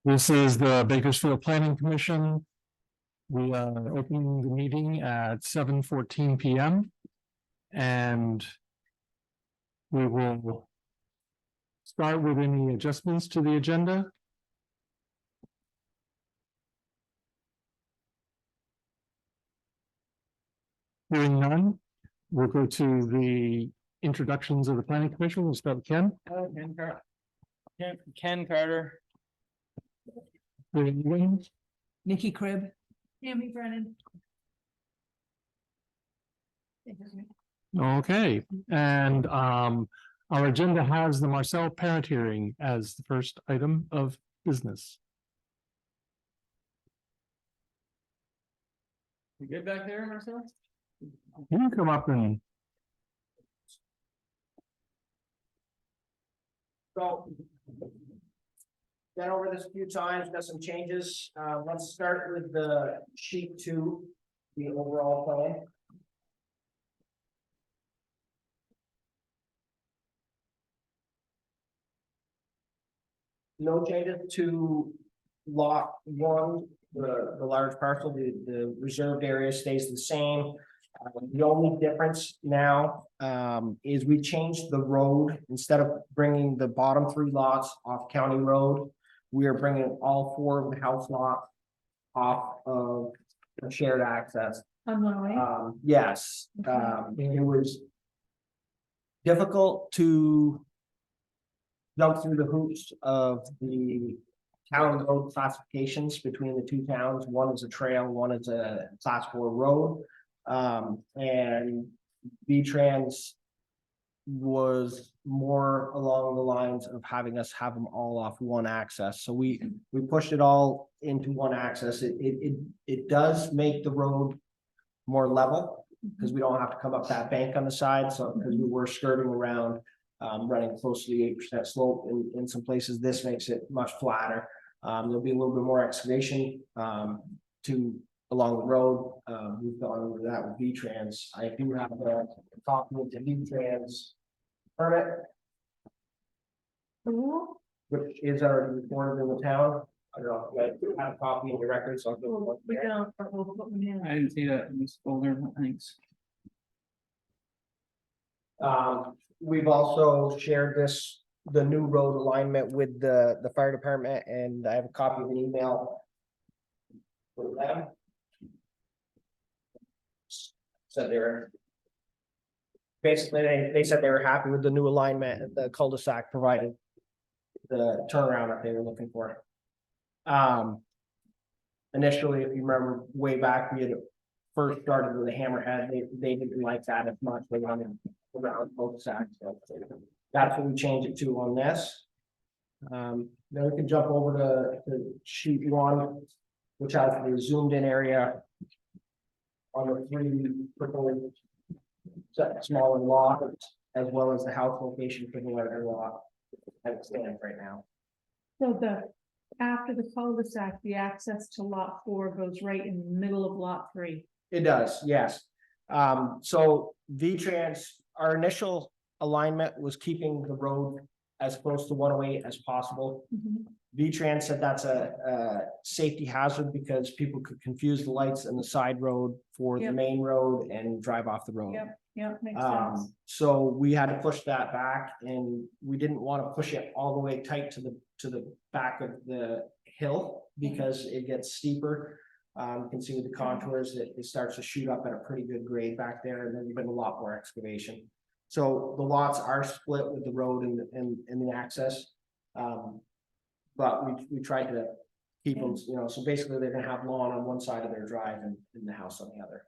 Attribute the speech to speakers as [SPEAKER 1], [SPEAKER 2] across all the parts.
[SPEAKER 1] This is the Bakersfield Planning Commission. We are opening the meeting at 7:14 PM. And we will start with any adjustments to the agenda. Hearing none, we'll go to the introductions of the Planning Commission. We'll start with Ken.
[SPEAKER 2] Ken Carter.
[SPEAKER 3] Nikki Cribb.
[SPEAKER 4] Tammy Brennan.
[SPEAKER 1] Okay, and our agenda has the Marcel parent hearing as the first item of business.
[SPEAKER 2] You good back there, Marcel?
[SPEAKER 1] You can come up and
[SPEAKER 5] So. Been over this a few times, got some changes. Let's start with the sheet 2, the overall plan. No changes to lot 1, the large parcel, the reserved area stays the same. The only difference now is we changed the road. Instead of bringing the bottom 3 lots off County Road, we are bringing all 4 of the house lots off of the shared access.
[SPEAKER 4] On one way.
[SPEAKER 5] Yes, it was difficult to jump through the hoops of the town road classifications between the 2 towns. One is a trail, one is a class 4 road. And V-Trans was more along the lines of having us have them all off one access. So we pushed it all into one access. It does make the road more level because we don't have to come up that bank on the side. So because we were skirting around, running close to the 8% slope in some places, this makes it much flatter. There'll be a little bit more excavation along the road. We've gone over that with V-Trans. I do have a copy of the V-Trans permit, which is already recorded in the town. I don't know if you have a copy in your records. So
[SPEAKER 4] We don't, but we'll put one in.
[SPEAKER 2] I didn't see that in this folder, thanks.
[SPEAKER 5] We've also shared the new road alignment with the fire department, and I have a copy of an email for them. Said they said they were happy with the new alignment. The cul-de-sac provided the turnaround that they were looking for. Initially, if you remember way back, we had first started with a hammerhead. They didn't like that as much. They wanted around cul-de-sac. So that's what we changed it to on this. Then we can jump over to sheet 1, which has the zoomed in area on the 3 proposed smaller lots, as well as the house location for the larger lot as it stands right now.
[SPEAKER 4] So after the cul-de-sac, the access to lot 4 goes right in the middle of lot 3.
[SPEAKER 5] It does, yes. So V-Trans, our initial alignment was keeping the road as close to 108 as possible. V-Trans said that's a safety hazard because people could confuse the lights in the side road for the main road and drive off the road.
[SPEAKER 4] Yep, makes sense.
[SPEAKER 5] So we had to push that back, and we didn't want to push it all the way tight to the back of the hill because it gets steeper. You can see with the contours that it starts to shoot up at a pretty good grade back there, and then there's been a lot more excavation. So the lots are split with the road and the access. But we tried to keep them, so basically they're gonna have lawn on one side of their drive and the house on the other.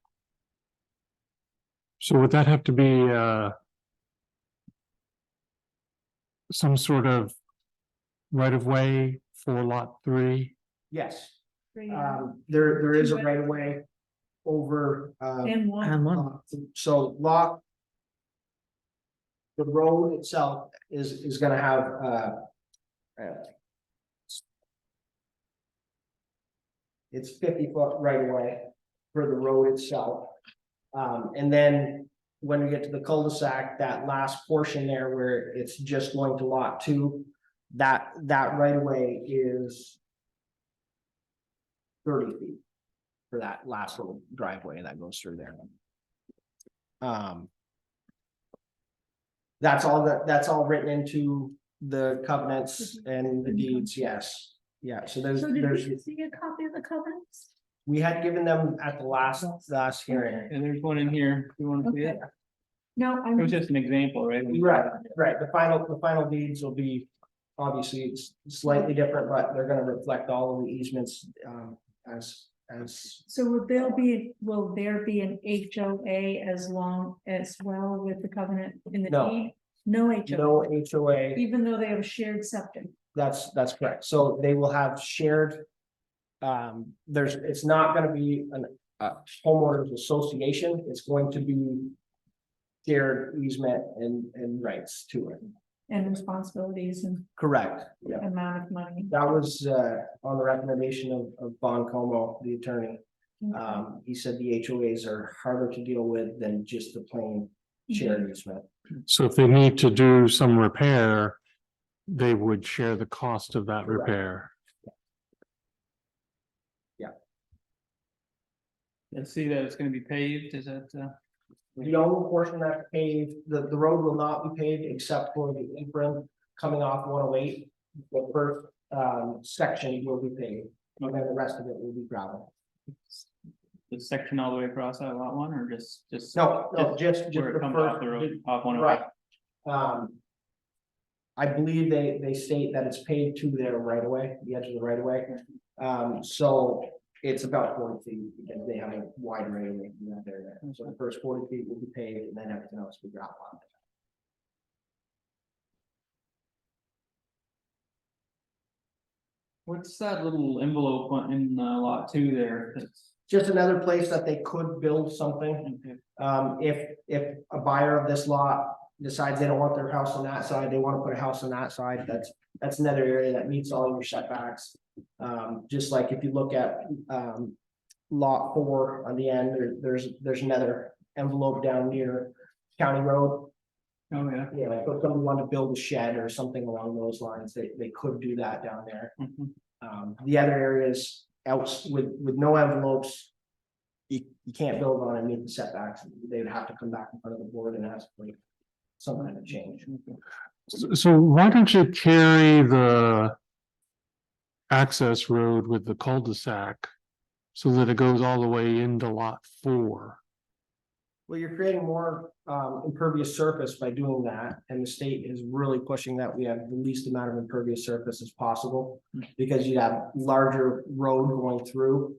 [SPEAKER 1] So would that have to be some sort of right of way for lot 3?
[SPEAKER 5] Yes,
[SPEAKER 4] And
[SPEAKER 5] there is a right of way over
[SPEAKER 4] one.
[SPEAKER 5] so the road itself is gonna have it's 50-foot right away for the road itself. And then when we get to the cul-de-sac, that last portion there where it's just going to lot 2, that right away is 30 feet for that last little driveway that goes through there. That's all written into the covenants and the deeds, yes. Yeah, so
[SPEAKER 4] So did
[SPEAKER 5] there's,
[SPEAKER 4] we see a copy of the covenants?
[SPEAKER 5] we had given them at the last hearing.
[SPEAKER 2] And there's one in here, you wanna see it?
[SPEAKER 4] No,
[SPEAKER 2] It was just an example, right?
[SPEAKER 5] Right, the final deeds will be, obviously, it's slightly different, but they're gonna reflect all of the easements, as.
[SPEAKER 4] so will there be an HOA as well with the covenant in the
[SPEAKER 5] No.
[SPEAKER 4] deed? No HOA,
[SPEAKER 5] No HOA,
[SPEAKER 4] even though they have a shared septic.
[SPEAKER 5] that's correct, so they will have shared. It's not gonna be a homeowners association, it's going to be. Shared easement and rights to it,
[SPEAKER 4] And responsibilities and
[SPEAKER 5] correct, yeah.
[SPEAKER 4] amount of money.
[SPEAKER 5] That was on the recommendation of Bon Como, the attorney. He said the HOAs are harder to deal with than just the plain shared easement.
[SPEAKER 1] So if they need to do some repair, they would share the cost of that
[SPEAKER 5] Correct.
[SPEAKER 1] repair.
[SPEAKER 2] Let's see that it's gonna be paved, is that,
[SPEAKER 5] The only portion that's paved, the road will not be paved except for the apron coming off 108. The first section will be paved, and then the rest of it will be gravel.
[SPEAKER 2] the section all the way across that lot one, or just?
[SPEAKER 5] No, just
[SPEAKER 2] Where
[SPEAKER 5] the
[SPEAKER 2] it comes off
[SPEAKER 5] first.
[SPEAKER 2] the road, off one oh
[SPEAKER 5] Right.
[SPEAKER 2] five?
[SPEAKER 5] I believe they state that it's paved to their right of way, the edge of the right of way. So it's about 40 feet, because they have a wide right of way in that area. So the first 40 feet will be paved, and then everything else will be gravel.
[SPEAKER 2] What's that little envelope on in lot two there? That's,
[SPEAKER 5] Just another place that they could build something.
[SPEAKER 2] okay.
[SPEAKER 5] If a buyer of this lot decides they don't want their house on that side, they want to put a house on that side, that's another area that meets all your setbacks. Just like if you look at, lot 4 on the end, there's another envelope down near County Road.
[SPEAKER 2] Oh, yeah.
[SPEAKER 5] Yeah, like if someone wanted to build a shed or something along those lines, they could do that down there.
[SPEAKER 2] Mhm.
[SPEAKER 5] The other areas else with no envelopes. You can't build on and meet the setbacks, they would have to come back in front of the board and ask for some kind of change.
[SPEAKER 1] So why don't you carry the access road with the cul-de-sac so that it goes all the way into lot 4?
[SPEAKER 5] Well, you're creating more impervious surface by doing that, and the state is really pushing that we have the least amount of impervious surface as possible. Because you have larger road going through.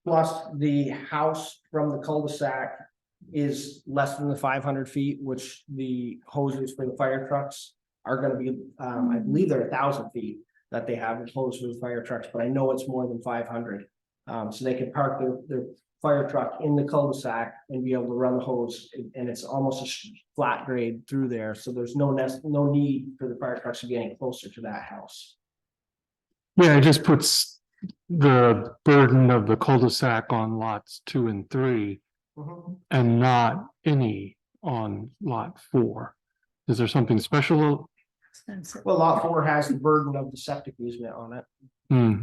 [SPEAKER 5] Plus, the house from the cul-de-sac is less than the 500 feet, which the hoses for the fire trucks are gonna be, I believe they're 1,000 feet. That they have hoses for the fire trucks, but I know it's more than 500. So they can park their fire truck in the cul-de-sac and be able to run the hose, and it's almost a flat grade through there, so there's no need for the fire trucks to be any closer to that house.
[SPEAKER 1] Yeah, it just puts the burden of the cul-de-sac on lots 2 and 3 and not any on lot 4. Is there something special?
[SPEAKER 4] Expensive.
[SPEAKER 5] Well, lot 4 has the burden of the septic easement on it.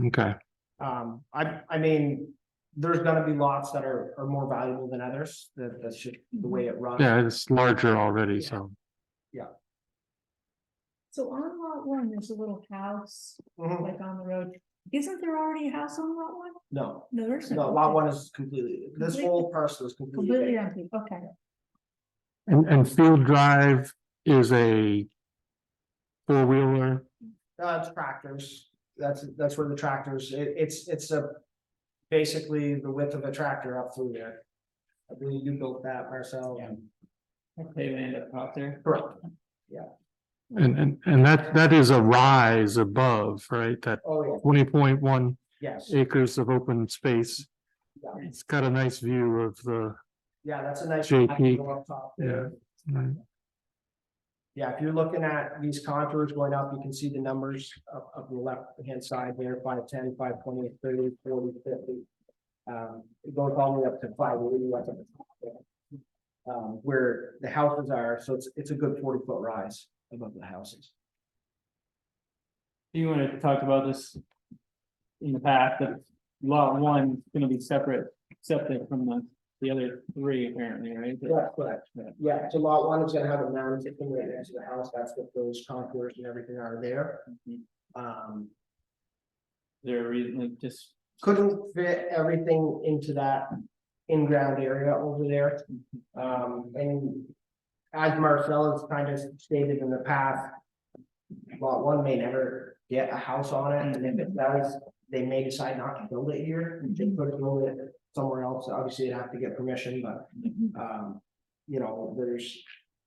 [SPEAKER 1] Okay.
[SPEAKER 5] I mean, there's gonna be lots that are more valuable than others, that's just the way it runs.
[SPEAKER 1] Yeah, it's larger already,
[SPEAKER 5] Yeah.
[SPEAKER 1] so.
[SPEAKER 4] So on lot 1, there's a little house,
[SPEAKER 5] Mhm.
[SPEAKER 4] like on the road. Isn't there already a house on lot 1?
[SPEAKER 5] No,
[SPEAKER 4] No, there's
[SPEAKER 5] no, lot 1 is completely, this whole parcel is
[SPEAKER 4] Completely empty, okay.
[SPEAKER 1] And Field Drive is a 4-wheeler.
[SPEAKER 5] It's tractors, that's where the tractors, it's a. Basically the width of a tractor up through there. I believe you built that, Marcel.
[SPEAKER 2] They land up top there.
[SPEAKER 5] Correct.
[SPEAKER 1] And that is a rise above, right? That
[SPEAKER 5] Oh, yeah,
[SPEAKER 1] 20.1
[SPEAKER 5] yes,
[SPEAKER 1] acres of open space.
[SPEAKER 5] Yeah.
[SPEAKER 1] It's got a nice view of the,
[SPEAKER 5] yeah, that's a nice.
[SPEAKER 1] JP.
[SPEAKER 5] go up top there.
[SPEAKER 1] right,
[SPEAKER 5] Yeah, if you're looking at these contours going up, you can see the numbers up the left hand side there, 510, 520, 30, 40, 50. It goes all the way up to 580 up at the top there. Where the houses are, so it's a good 40-foot rise above the houses.
[SPEAKER 2] You wanted to talk about this in the past, that lot one is gonna be separate from the other three apparently, right?
[SPEAKER 5] Yeah, correct. Yeah, so lot one is gonna have a mound system right next to the house, that's what those contours and everything are there.
[SPEAKER 2] There a reason, like, just,
[SPEAKER 5] Couldn't fit everything into that in-ground area over there. And as Marcel has kind of stated in the past, lot one may never get a house on it, and if it does, they may decide not to build it here, they could build it somewhere else, obviously they'd have to get permission, but, you know,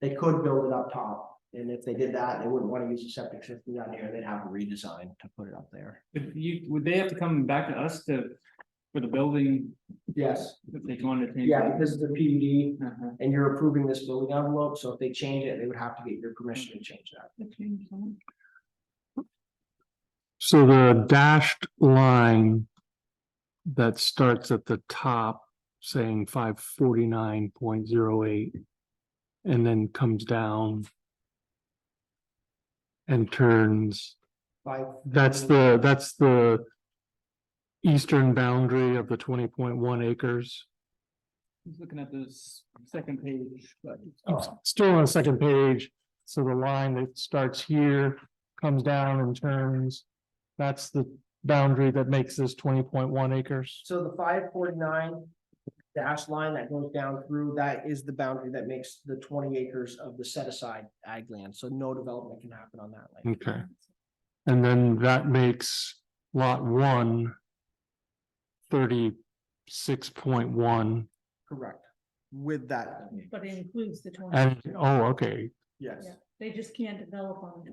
[SPEAKER 5] they could build it up top. And if they did that, they wouldn't want to use a septic system down here, they'd have a redesign to put it up there.
[SPEAKER 2] would they have to come back to us for the building,
[SPEAKER 5] Yes,
[SPEAKER 2] if they wanted to change?
[SPEAKER 5] yeah,
[SPEAKER 2] it?
[SPEAKER 5] because it's a PUD
[SPEAKER 2] Uh-huh.
[SPEAKER 5] and you're approving this building envelope, so if they change it, they would have to get your permission to change that.
[SPEAKER 1] So the dashed line that starts at the top saying 549.08 and then comes down and turns, that's the eastern boundary of the 20.1 acres.
[SPEAKER 2] He's looking at this second page, but.
[SPEAKER 1] It's still on the second page, so the line that starts here comes down and turns. That's the boundary that makes this 20.1 acres.
[SPEAKER 5] So the 549 dash line that goes down through, that is the boundary that makes the 20 acres of the set aside ag land, so no development can happen on that land.
[SPEAKER 1] Okay. And then that makes lot 1 36.1
[SPEAKER 5] Correct. With that,
[SPEAKER 4] But it includes the 20.
[SPEAKER 1] and, oh, okay,
[SPEAKER 5] yes.
[SPEAKER 4] Yeah, they just can't develop on it.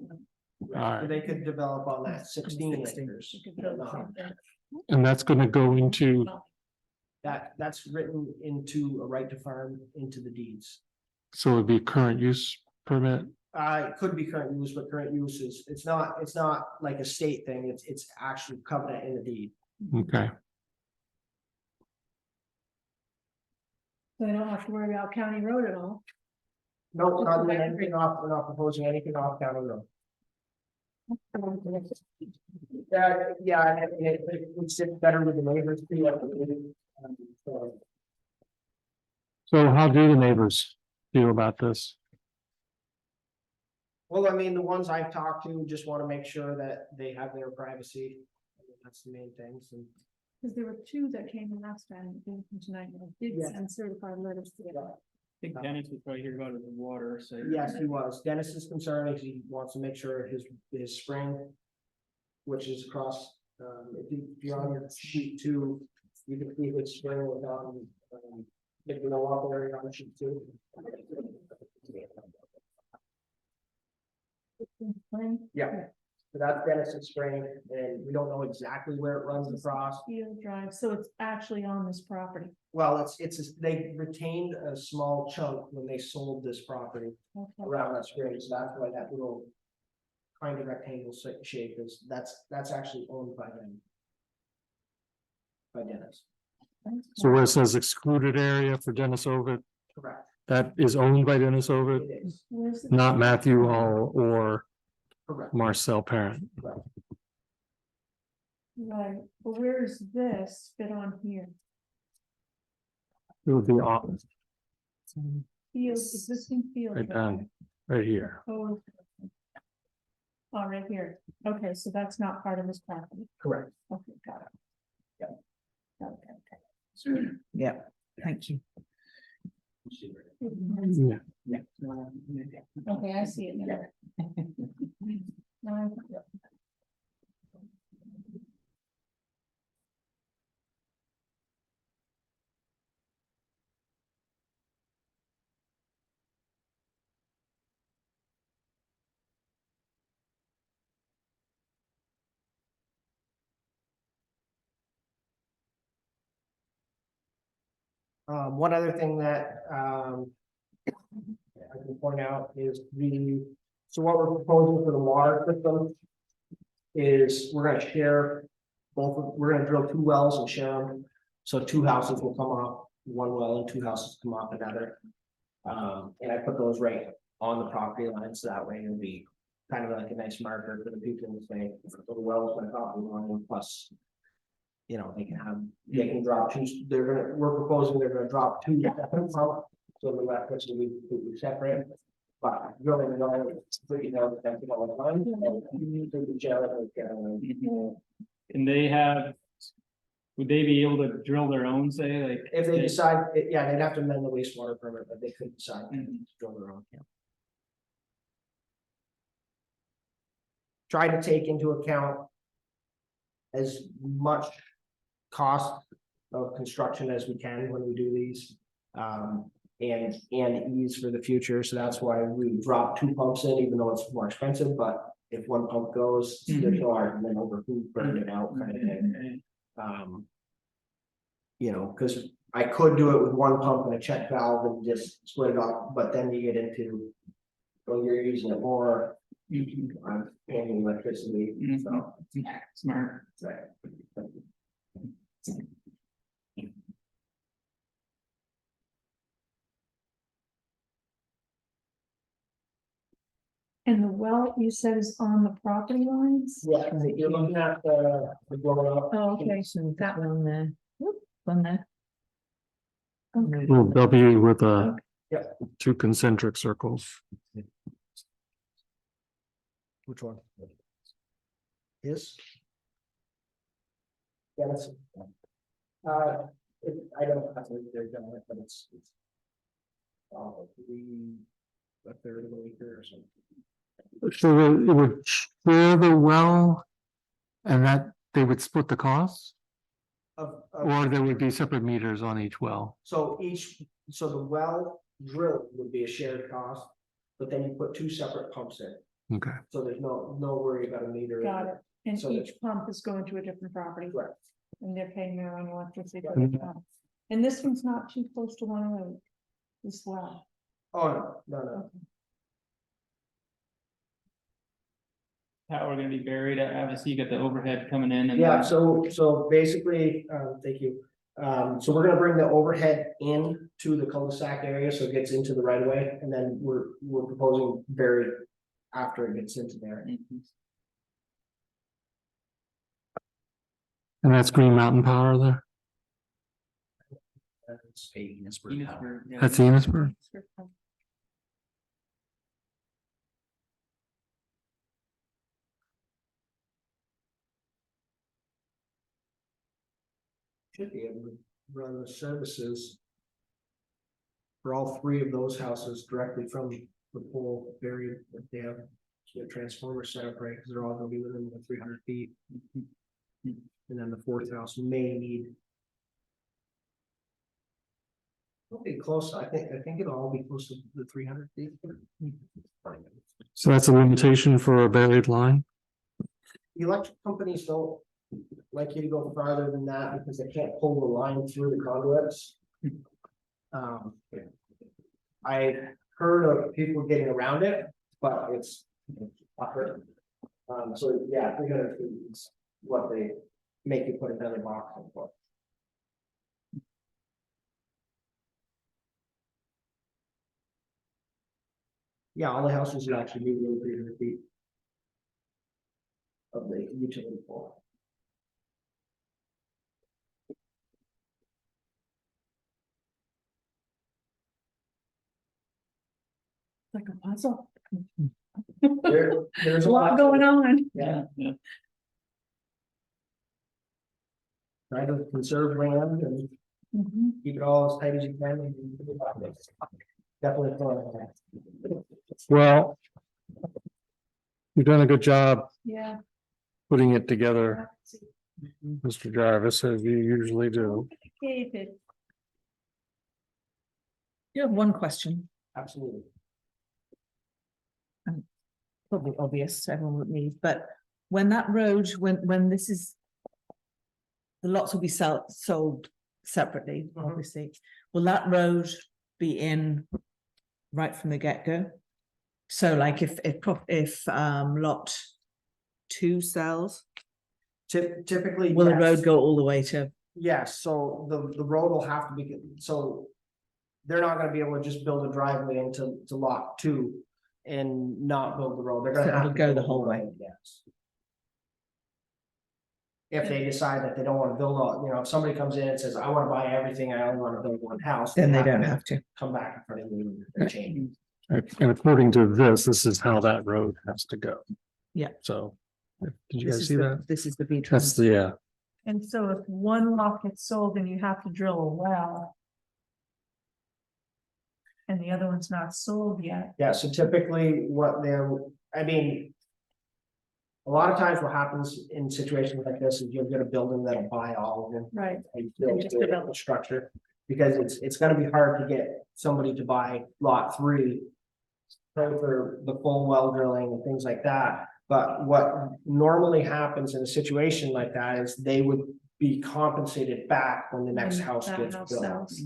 [SPEAKER 5] Right, so they could develop on that 16 acres.
[SPEAKER 4] You could build something.
[SPEAKER 1] and that's gonna go into,
[SPEAKER 5] That's written into a right to farm into the deeds.
[SPEAKER 1] so it'd be current use permit.
[SPEAKER 5] It could be current use, but current use is, it's not like a state thing, it's actually covenant in the deed.
[SPEAKER 1] Okay,
[SPEAKER 4] So they don't have to worry about county road at all.
[SPEAKER 5] No, we're not doing anything off, we're not proposing anything off county road. Yeah, and it would sit better with the neighbors too. So,
[SPEAKER 1] so how do the neighbors feel about this?
[SPEAKER 5] well, I mean, the ones I've talked to just want to make sure that they have their privacy. I mean, that's the main things, and
[SPEAKER 4] Because there were two that came in last time, and tonight, and I did
[SPEAKER 5] Yeah.
[SPEAKER 4] send certified letters to them.
[SPEAKER 2] I think Dennis was probably here about the water, so.
[SPEAKER 5] yes, he was. Dennis is concerned, is he wants to make sure his spring, which is across, if you're on your sheet two, you can see his spring with, if you know up there on sheet two. Yeah, so that's Dennis's spring, and we don't know exactly where it runs across.
[SPEAKER 4] Field Drive, so it's actually on this property.
[SPEAKER 5] Well, they retained a small chunk when they sold this property
[SPEAKER 4] Okay.
[SPEAKER 5] around that spring, so that's why that little kind of rectangle shape is, that's actually owned by them. By Dennis,
[SPEAKER 1] So where it says excluded area for Dennis Ovid,
[SPEAKER 5] correct,
[SPEAKER 1] that is owned by Dennis Ovid,
[SPEAKER 5] it is,
[SPEAKER 4] Where's the-
[SPEAKER 1] not Matthew Hall or
[SPEAKER 5] correct.
[SPEAKER 1] Marcel Parent.
[SPEAKER 4] Right, well, where's this fit on here?
[SPEAKER 1] It would be off
[SPEAKER 4] Field, existing field.
[SPEAKER 1] right
[SPEAKER 4] drive.
[SPEAKER 1] down, right here.
[SPEAKER 4] Oh, right here. Okay, so that's not part of this property.
[SPEAKER 5] Correct.
[SPEAKER 4] Okay, got it.
[SPEAKER 5] Yep.
[SPEAKER 4] Okay.
[SPEAKER 3] Yeah, thank you.
[SPEAKER 1] Yeah.
[SPEAKER 4] Okay, I see it now. Now I-
[SPEAKER 5] One other thing that, I can point out is so what we're proposing for the water system. Is we're gonna share we're gonna drill 2 wells and share them, so 2 houses will come off one well and 2 houses come off another. And I put those right on the property line, so that way it'll be kind of like a nice marker for the people to say, the wells my property line plus You know, they can drop two, we're proposing they're gonna drop two separate pumps, so the electricity will be completely separate. But really, you know, that's all the time. And the generator,
[SPEAKER 2] And they have. Would they be able to drill their own, say, like?
[SPEAKER 5] if they decide, yeah, they'd have to amend the wastewater permit, but they could decide to drill their own. Try to take into account as much cost of construction as we can when we do these. And ease for the future, so that's why we drop two pumps in, even though it's more expensive, but if one pump goes, there's no argument over who burned it out kind of thing. You know, because I could do it with one pump and a check valve and just split it off, but then you get into, well, you're using it more. I'm paying electricity, so.
[SPEAKER 2] Smart.
[SPEAKER 5] Right.
[SPEAKER 4] And the well, you said is on the property lines?
[SPEAKER 5] Yeah, you're looking at the blow up.
[SPEAKER 4] Oh, okay,
[SPEAKER 3] So
[SPEAKER 4] that
[SPEAKER 3] one there, whoop, one there.
[SPEAKER 4] okay.
[SPEAKER 1] Ooh, W with a
[SPEAKER 5] Yeah.
[SPEAKER 1] two concentric circles.
[SPEAKER 5] Which one? This? Yeah, that's. I don't have to, they're done it, but it's. A third of an acre or something.
[SPEAKER 1] So it would share the well and that they would split the costs? Or there would be separate meters on each well?
[SPEAKER 5] So the well drill would be a shared cost, but then you put two separate pumps in,
[SPEAKER 1] Okay.
[SPEAKER 5] so there's no worry about a meter.
[SPEAKER 4] Got it. And
[SPEAKER 5] So
[SPEAKER 4] each pump is going to a different property.
[SPEAKER 5] Correct.
[SPEAKER 4] And they're paying their own electricity. for
[SPEAKER 1] Right.
[SPEAKER 4] the pump. And this one's not too close to 108 as well.
[SPEAKER 5] Oh, no.
[SPEAKER 2] How we're gonna be buried, obviously you got the overhead coming in and.
[SPEAKER 5] Yeah, so basically, thank you. So we're gonna bring the overhead in to the cul-de-sac area, so it gets into the right of way, and then we're proposing bury it after it gets into there.
[SPEAKER 1] And that's Green Mountain Power there?
[SPEAKER 5] That's Enosburg.
[SPEAKER 2] Enosburg, yeah.
[SPEAKER 1] That's Enosburg?
[SPEAKER 5] Should be able to run the services for all three of those houses directly from the pole buried, if they have their transformer set up right, because they're all gonna be within the 300 feet. And then the fourth house may need. It'll be close, I think it'll all be close to the 300 feet.
[SPEAKER 1] So that's a limitation for a buried line?
[SPEAKER 5] The electric companies don't like you to go farther than that because they can't pull the line through the conduits. I heard of people getting around it, but it's tougher. So yeah, 300 feet is what they make you put another box in for. Yeah, all the houses would actually be within 300 feet of the utility pole.
[SPEAKER 4] Like a puzzle.
[SPEAKER 5] There's
[SPEAKER 4] A lot going on.
[SPEAKER 5] Yeah,
[SPEAKER 2] Yeah.
[SPEAKER 5] try to conserve land and
[SPEAKER 4] Mhm.
[SPEAKER 5] keep it all as tight as you can. And definitely fun.
[SPEAKER 1] Well, you've done a good job
[SPEAKER 4] Yeah.
[SPEAKER 1] putting it together, Mr. Jarvis, as you usually do.
[SPEAKER 4] David,
[SPEAKER 3] You have one question,
[SPEAKER 5] Absolutely.
[SPEAKER 3] probably obvious, everyone would need, but when that road, when this is. The lots will be sold separately,
[SPEAKER 5] Mhm.
[SPEAKER 3] obviously. Will that road be in right from the get-go? So like if lot 2 sells,
[SPEAKER 5] Typically.
[SPEAKER 3] will the
[SPEAKER 5] yes.
[SPEAKER 3] road go all the way to?
[SPEAKER 5] Yes, so the road will have to be, so. They're not gonna be able to just build a driveway into lot 2 and not build the road. They're
[SPEAKER 3] So
[SPEAKER 5] gonna have
[SPEAKER 3] it'll
[SPEAKER 5] to
[SPEAKER 3] go
[SPEAKER 5] build
[SPEAKER 3] the whole way.
[SPEAKER 5] Yes. If they decide that they don't want to build all, you know, if somebody comes in and says, I want to buy everything, I only want to build one house.
[SPEAKER 3] Then they don't have to.
[SPEAKER 5] Come back in front of you and change.
[SPEAKER 1] And according to this is how that road has to go.
[SPEAKER 3] Yeah.
[SPEAKER 1] So, did you
[SPEAKER 3] This
[SPEAKER 1] guys
[SPEAKER 3] is
[SPEAKER 1] see
[SPEAKER 3] the-
[SPEAKER 1] that?
[SPEAKER 3] This is the beach.
[SPEAKER 1] That's the, yeah,
[SPEAKER 4] And so if one lot gets sold and you have to drill a well. And the other one's not sold yet.
[SPEAKER 5] Yeah, so typically what they're, I mean. A lot of times what happens in situations like this is you'll get a building that'll buy all of them.
[SPEAKER 4] Right.
[SPEAKER 5] And build
[SPEAKER 4] just
[SPEAKER 5] the
[SPEAKER 4] develop.
[SPEAKER 5] structure, because it's gonna be hard to get somebody to buy lot 3. For the full well drilling and things like that, but what normally happens in a situation like that is they would be compensated back when the next
[SPEAKER 4] When
[SPEAKER 5] house
[SPEAKER 4] that
[SPEAKER 5] gets
[SPEAKER 4] house
[SPEAKER 5] built.
[SPEAKER 4] sells.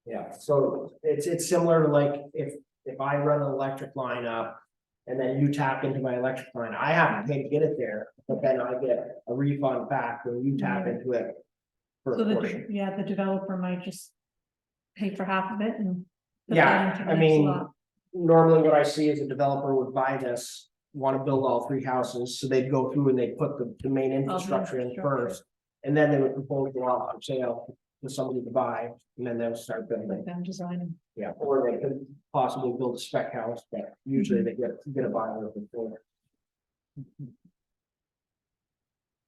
[SPEAKER 5] Yeah, so it's similar to like if I run an electric line up. And then you tap into my electric line, I have to pay to get it there, but then I get a refund back when you tap into it. For
[SPEAKER 4] So
[SPEAKER 5] a
[SPEAKER 4] the,
[SPEAKER 5] portion.
[SPEAKER 4] the developer might just pay for half of it and. put that
[SPEAKER 5] Yeah,
[SPEAKER 4] into the
[SPEAKER 5] I
[SPEAKER 4] next
[SPEAKER 5] mean,
[SPEAKER 4] lot.
[SPEAKER 5] normally what I see is a developer would buy this, want to build all 3 houses, so they'd go through and they'd put the main infrastructure in
[SPEAKER 4] infrastructure.
[SPEAKER 5] first. And then they would propose the lot for sale to somebody to buy, and then they'll start building.
[SPEAKER 4] Let them design.
[SPEAKER 5] Yeah, or they could possibly build a spec house, but usually they get a buyer before.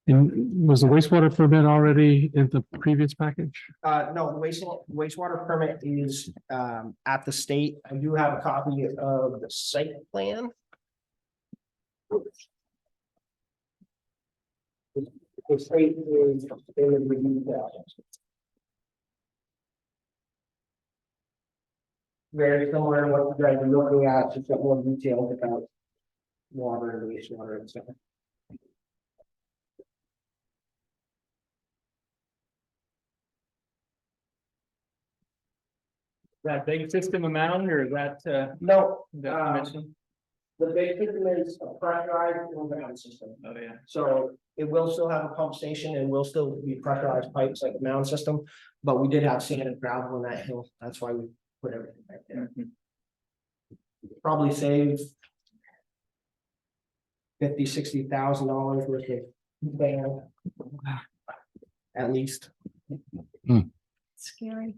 [SPEAKER 1] and was the wastewater permit already in the previous package?
[SPEAKER 5] No, the wastewater permit is at the state. I do have a copy of the site plan. The state is, they would review that. Very similar to what you guys are looking at, just got more details about water and wastewater and stuff.
[SPEAKER 2] That big system amount or is that,
[SPEAKER 5] No,
[SPEAKER 2] definition?
[SPEAKER 5] the big system is a pressurized ground system.
[SPEAKER 2] Oh, yeah.
[SPEAKER 5] So it will still have a pump station and will still be pressurized pipes like the mound system, but we did have sand and gravel in that hill. That's why we put everything back there. Probably save $50,000-$60,000 worth of band. At least.
[SPEAKER 4] Scary.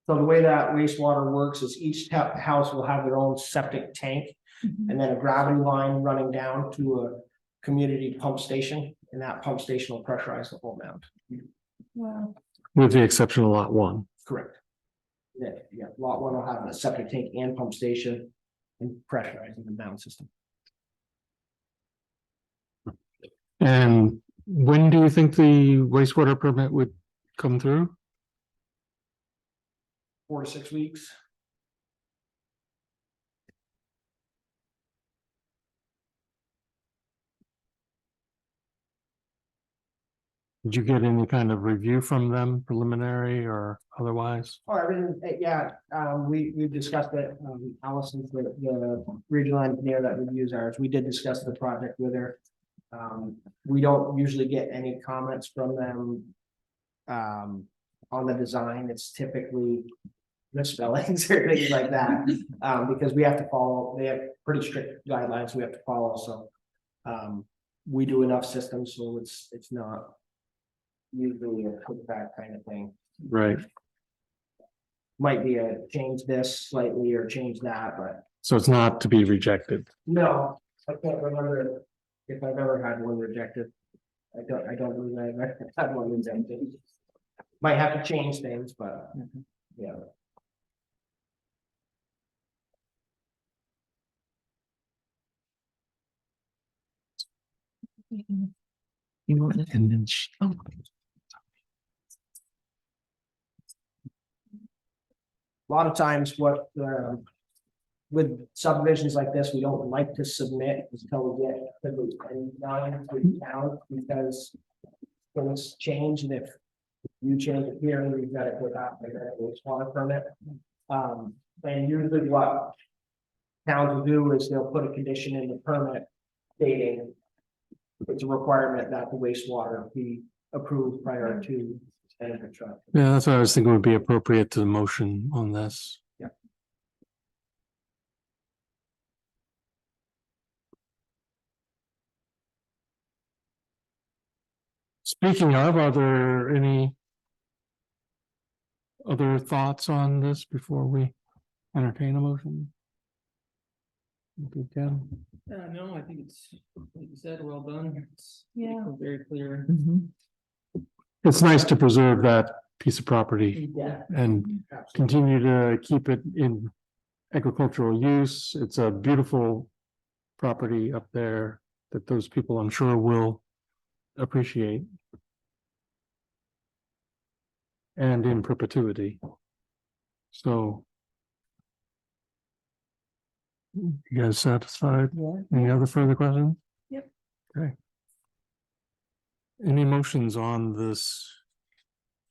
[SPEAKER 5] So the way that wastewater works is each house will have their own septic tank.
[SPEAKER 4] Mhm.
[SPEAKER 5] And then a gravity line running down to a community pump station, and that pump station will pressurize the whole mound.
[SPEAKER 4] Wow.
[SPEAKER 1] With the exception of lot 1.
[SPEAKER 5] Correct. Yeah, lot 1 will have a septic tank and pump station and pressurizing the mound system.
[SPEAKER 1] And when do you think the wastewater permit would come through?
[SPEAKER 5] 4 to 6 weeks.
[SPEAKER 1] Did you get any kind of review from them, preliminary or otherwise?
[SPEAKER 5] Oh, everything, yeah, we discussed it, Allison's the regional engineer that reviews ours, we did discuss the project with her. We don't usually get any comments from them. On the design, it's typically misspellings or things like that, because we have to follow, they have pretty strict guidelines we have to follow, so. We do enough systems, so it's not. Usually a putback kind of thing.
[SPEAKER 1] Right.
[SPEAKER 5] Might be a change this slightly or change that, but
[SPEAKER 1] So it's not to be rejected.
[SPEAKER 5] no, I can't remember if I've ever had one rejected. I don't believe I've ever had one rejected. Might have to change things, but yeah.
[SPEAKER 3] You want it?
[SPEAKER 1] And then,
[SPEAKER 5] A lot of times what, with subdivisions like this, we don't like to submit until we get the nine to the town, because things change, and if you change it here, we've got to go out and get a wastewater permit. And usually what towns will do is they'll put a condition in the permit stating it's a requirement that the wastewater be approved prior to any construction.
[SPEAKER 1] yeah, that's what I was thinking would be appropriate to the motion on this. Speaking of, are there any other thoughts on this before we entertain a motion? Okay, Ken?
[SPEAKER 2] No, I think it's, like you said, well done. It's
[SPEAKER 4] Yeah.
[SPEAKER 2] very clear.
[SPEAKER 1] It's nice to preserve that piece of property
[SPEAKER 3] Yeah.
[SPEAKER 1] and continue to keep it in agricultural use. It's a beautiful property up there that those people, I'm sure, will appreciate. And in perpetuity. So. You guys satisfied?
[SPEAKER 3] Yeah.
[SPEAKER 1] Any other further questions?
[SPEAKER 4] Yep.
[SPEAKER 1] Okay. Any motions on this?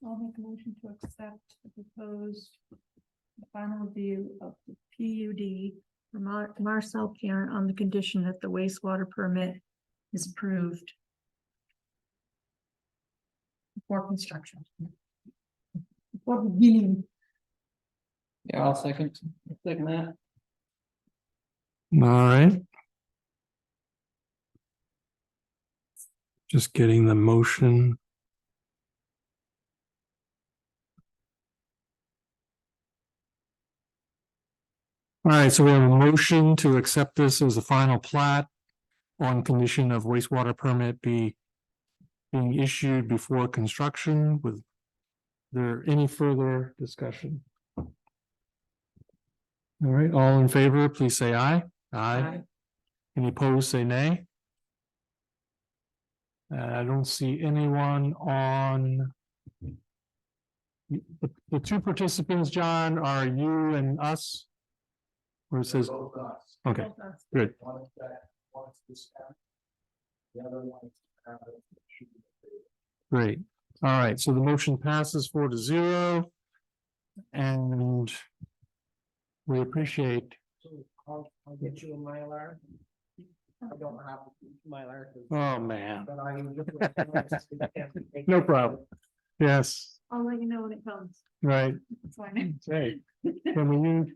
[SPEAKER 4] I'll make a motion to accept the proposed final review of the PUD for Marcel Karen on the condition that the wastewater permit is approved before construction. Before beginning.
[SPEAKER 2] Yeah, I'll second that.
[SPEAKER 1] All right. Just getting the motion. All right, so we have a motion to accept this as a final plat on condition of wastewater permit being issued before construction. With there any further discussion? All right, all in favor, please say aye. Aye. Any opposed, say nay. I don't see anyone on. The two participants, John, are you and us? Where it says, okay, good. Great. All right, so the motion passes 4-0. And we appreciate.
[SPEAKER 5] I'll get you a Mylar. I don't have a Mylar.
[SPEAKER 1] Oh, man.
[SPEAKER 5] But I.
[SPEAKER 1] No problem. Yes,
[SPEAKER 4] I'll let you know when it comes.
[SPEAKER 1] right.
[SPEAKER 4] That's fine.
[SPEAKER 1] Hey, can we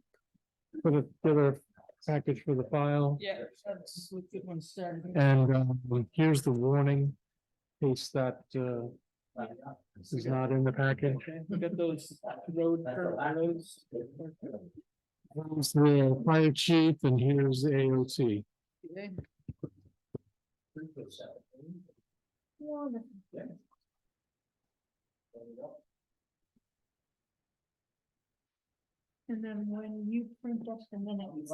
[SPEAKER 1] put together a package for the file?
[SPEAKER 2] Yeah, that's a good one started.
[SPEAKER 1] And here's the warning. In case that is not in the package.
[SPEAKER 2] Okay, we got those roads.
[SPEAKER 1] Here's the fire chief and here's the AOC.
[SPEAKER 2] Okay.
[SPEAKER 4] And then when you print up the minutes,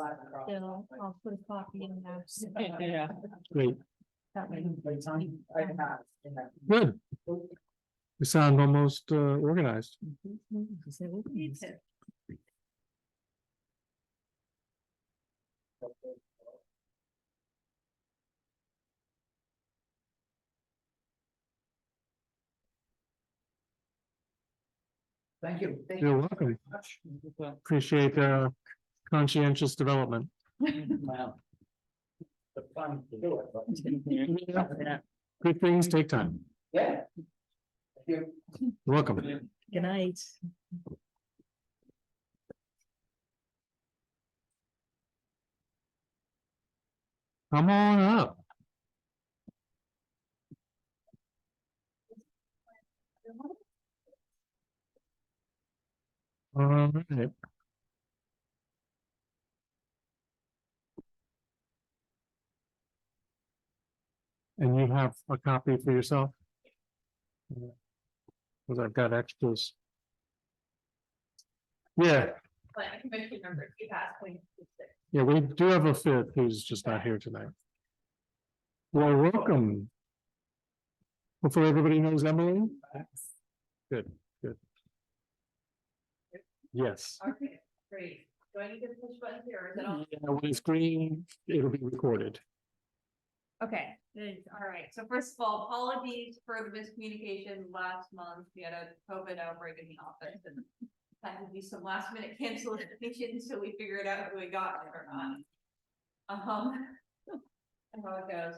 [SPEAKER 4] then I'll put a copy in there.
[SPEAKER 2] Yeah.
[SPEAKER 1] Great,
[SPEAKER 4] That way.
[SPEAKER 1] good. We sound almost organized.
[SPEAKER 4] Needs it.
[SPEAKER 5] Thank you.
[SPEAKER 1] You're welcome. Appreciate conscientious development.
[SPEAKER 5] Wow. The fun to do it, but.
[SPEAKER 1] Good things take time.
[SPEAKER 5] Yeah. Thank you.
[SPEAKER 1] You're welcome.
[SPEAKER 3] Good night.
[SPEAKER 1] Come on up. All right. And you have a copy for yourself? Because I've got extras. Yeah,
[SPEAKER 6] Planning commission member, you passed point 6.
[SPEAKER 1] yeah, we do have a fifth who's just not here tonight. Well, welcome. Hopefully everybody knows Emily. Good, good. Yes.
[SPEAKER 6] Okay, great. Do I need to push buttons here or is it on?
[SPEAKER 1] Yeah, when it's green, it'll be recorded.
[SPEAKER 6] Okay, good. All right. So first of all, apologies for the miscommunication last month. We had a COVID outbreak in the office and had to do some last minute cancellations, so we figured out who we got there or not. And how it goes.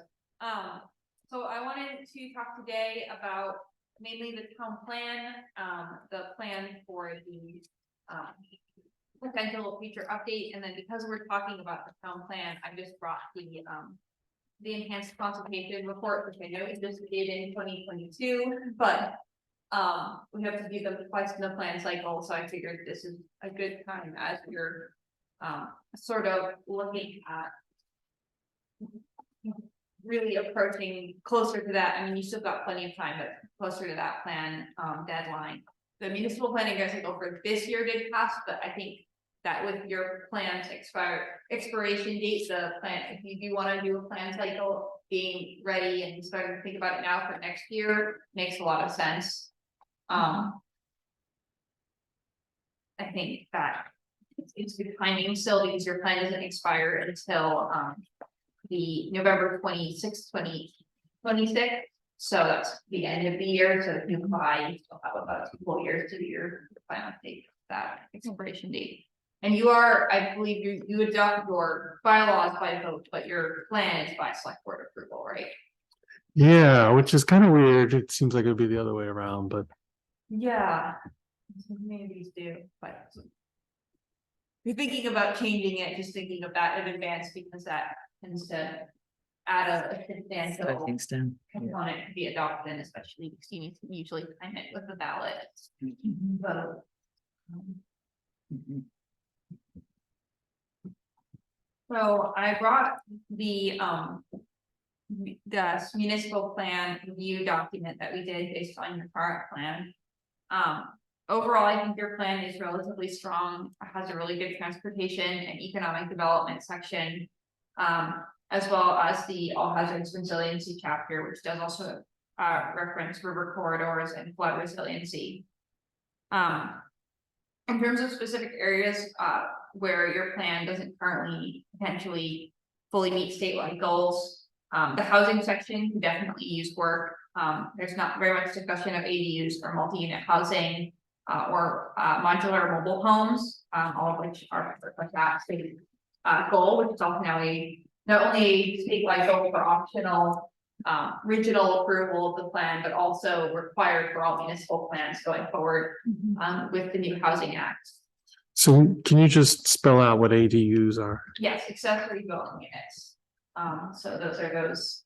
[SPEAKER 6] So I wanted to talk today about mainly the town plan, the plan for the potential future update, and then because we're talking about the town plan, I just brought the the enhanced consultation report, which I know is just dated in 2022, but. We have to do them twice in the plan cycle, so I figured this is a good time as you're sort of looking at. Really approaching closer to that. I mean, you still got plenty of time, but closer to that plan deadline. The municipal planning cycle for this year did pass, but I think that with your plan's expiration date, the plan, if you do want to do a plan cycle, being ready and starting to think about it now for next year makes a lot of sense. I think that it's good timing still because your plan doesn't expire until the November 26th, 2026. So that's the end of the year. So if you apply, you still have about 2 full years to do your final date, that expiration date. And you are, I believe you adopt your bylaws by vote, but your plan is by select board approval, right?
[SPEAKER 1] Yeah, which is kind of weird. It seems like it would be the other way around, but
[SPEAKER 6] Yeah. Some communities do, but. If you're thinking about changing it, just thinking of that in advance because that tends to add a substantial
[SPEAKER 3] Things down.
[SPEAKER 6] component to be adopted, especially because you need to usually time it with the ballot. vote. So I brought the municipal plan review document that we did based on your current plan. Overall, I think your plan is relatively strong, has a really good transportation and economic development section. As well as the all hazards resiliency chapter, which does also reference river corridors and flood resiliency. In terms of specific areas where your plan doesn't currently potentially fully meet statewide goals, the housing section can definitely use work. There's not very much discussion of ADUs or multi-unit housing or modular mobile homes, all of which are that state goal, which is also now not only a statewide goal for optional regional approval of the plan, but also required for all municipal plans going forward with the new Housing Act.
[SPEAKER 1] so can you just spell out what ADUs are?
[SPEAKER 6] Yes, accessory dwelling units. So those are those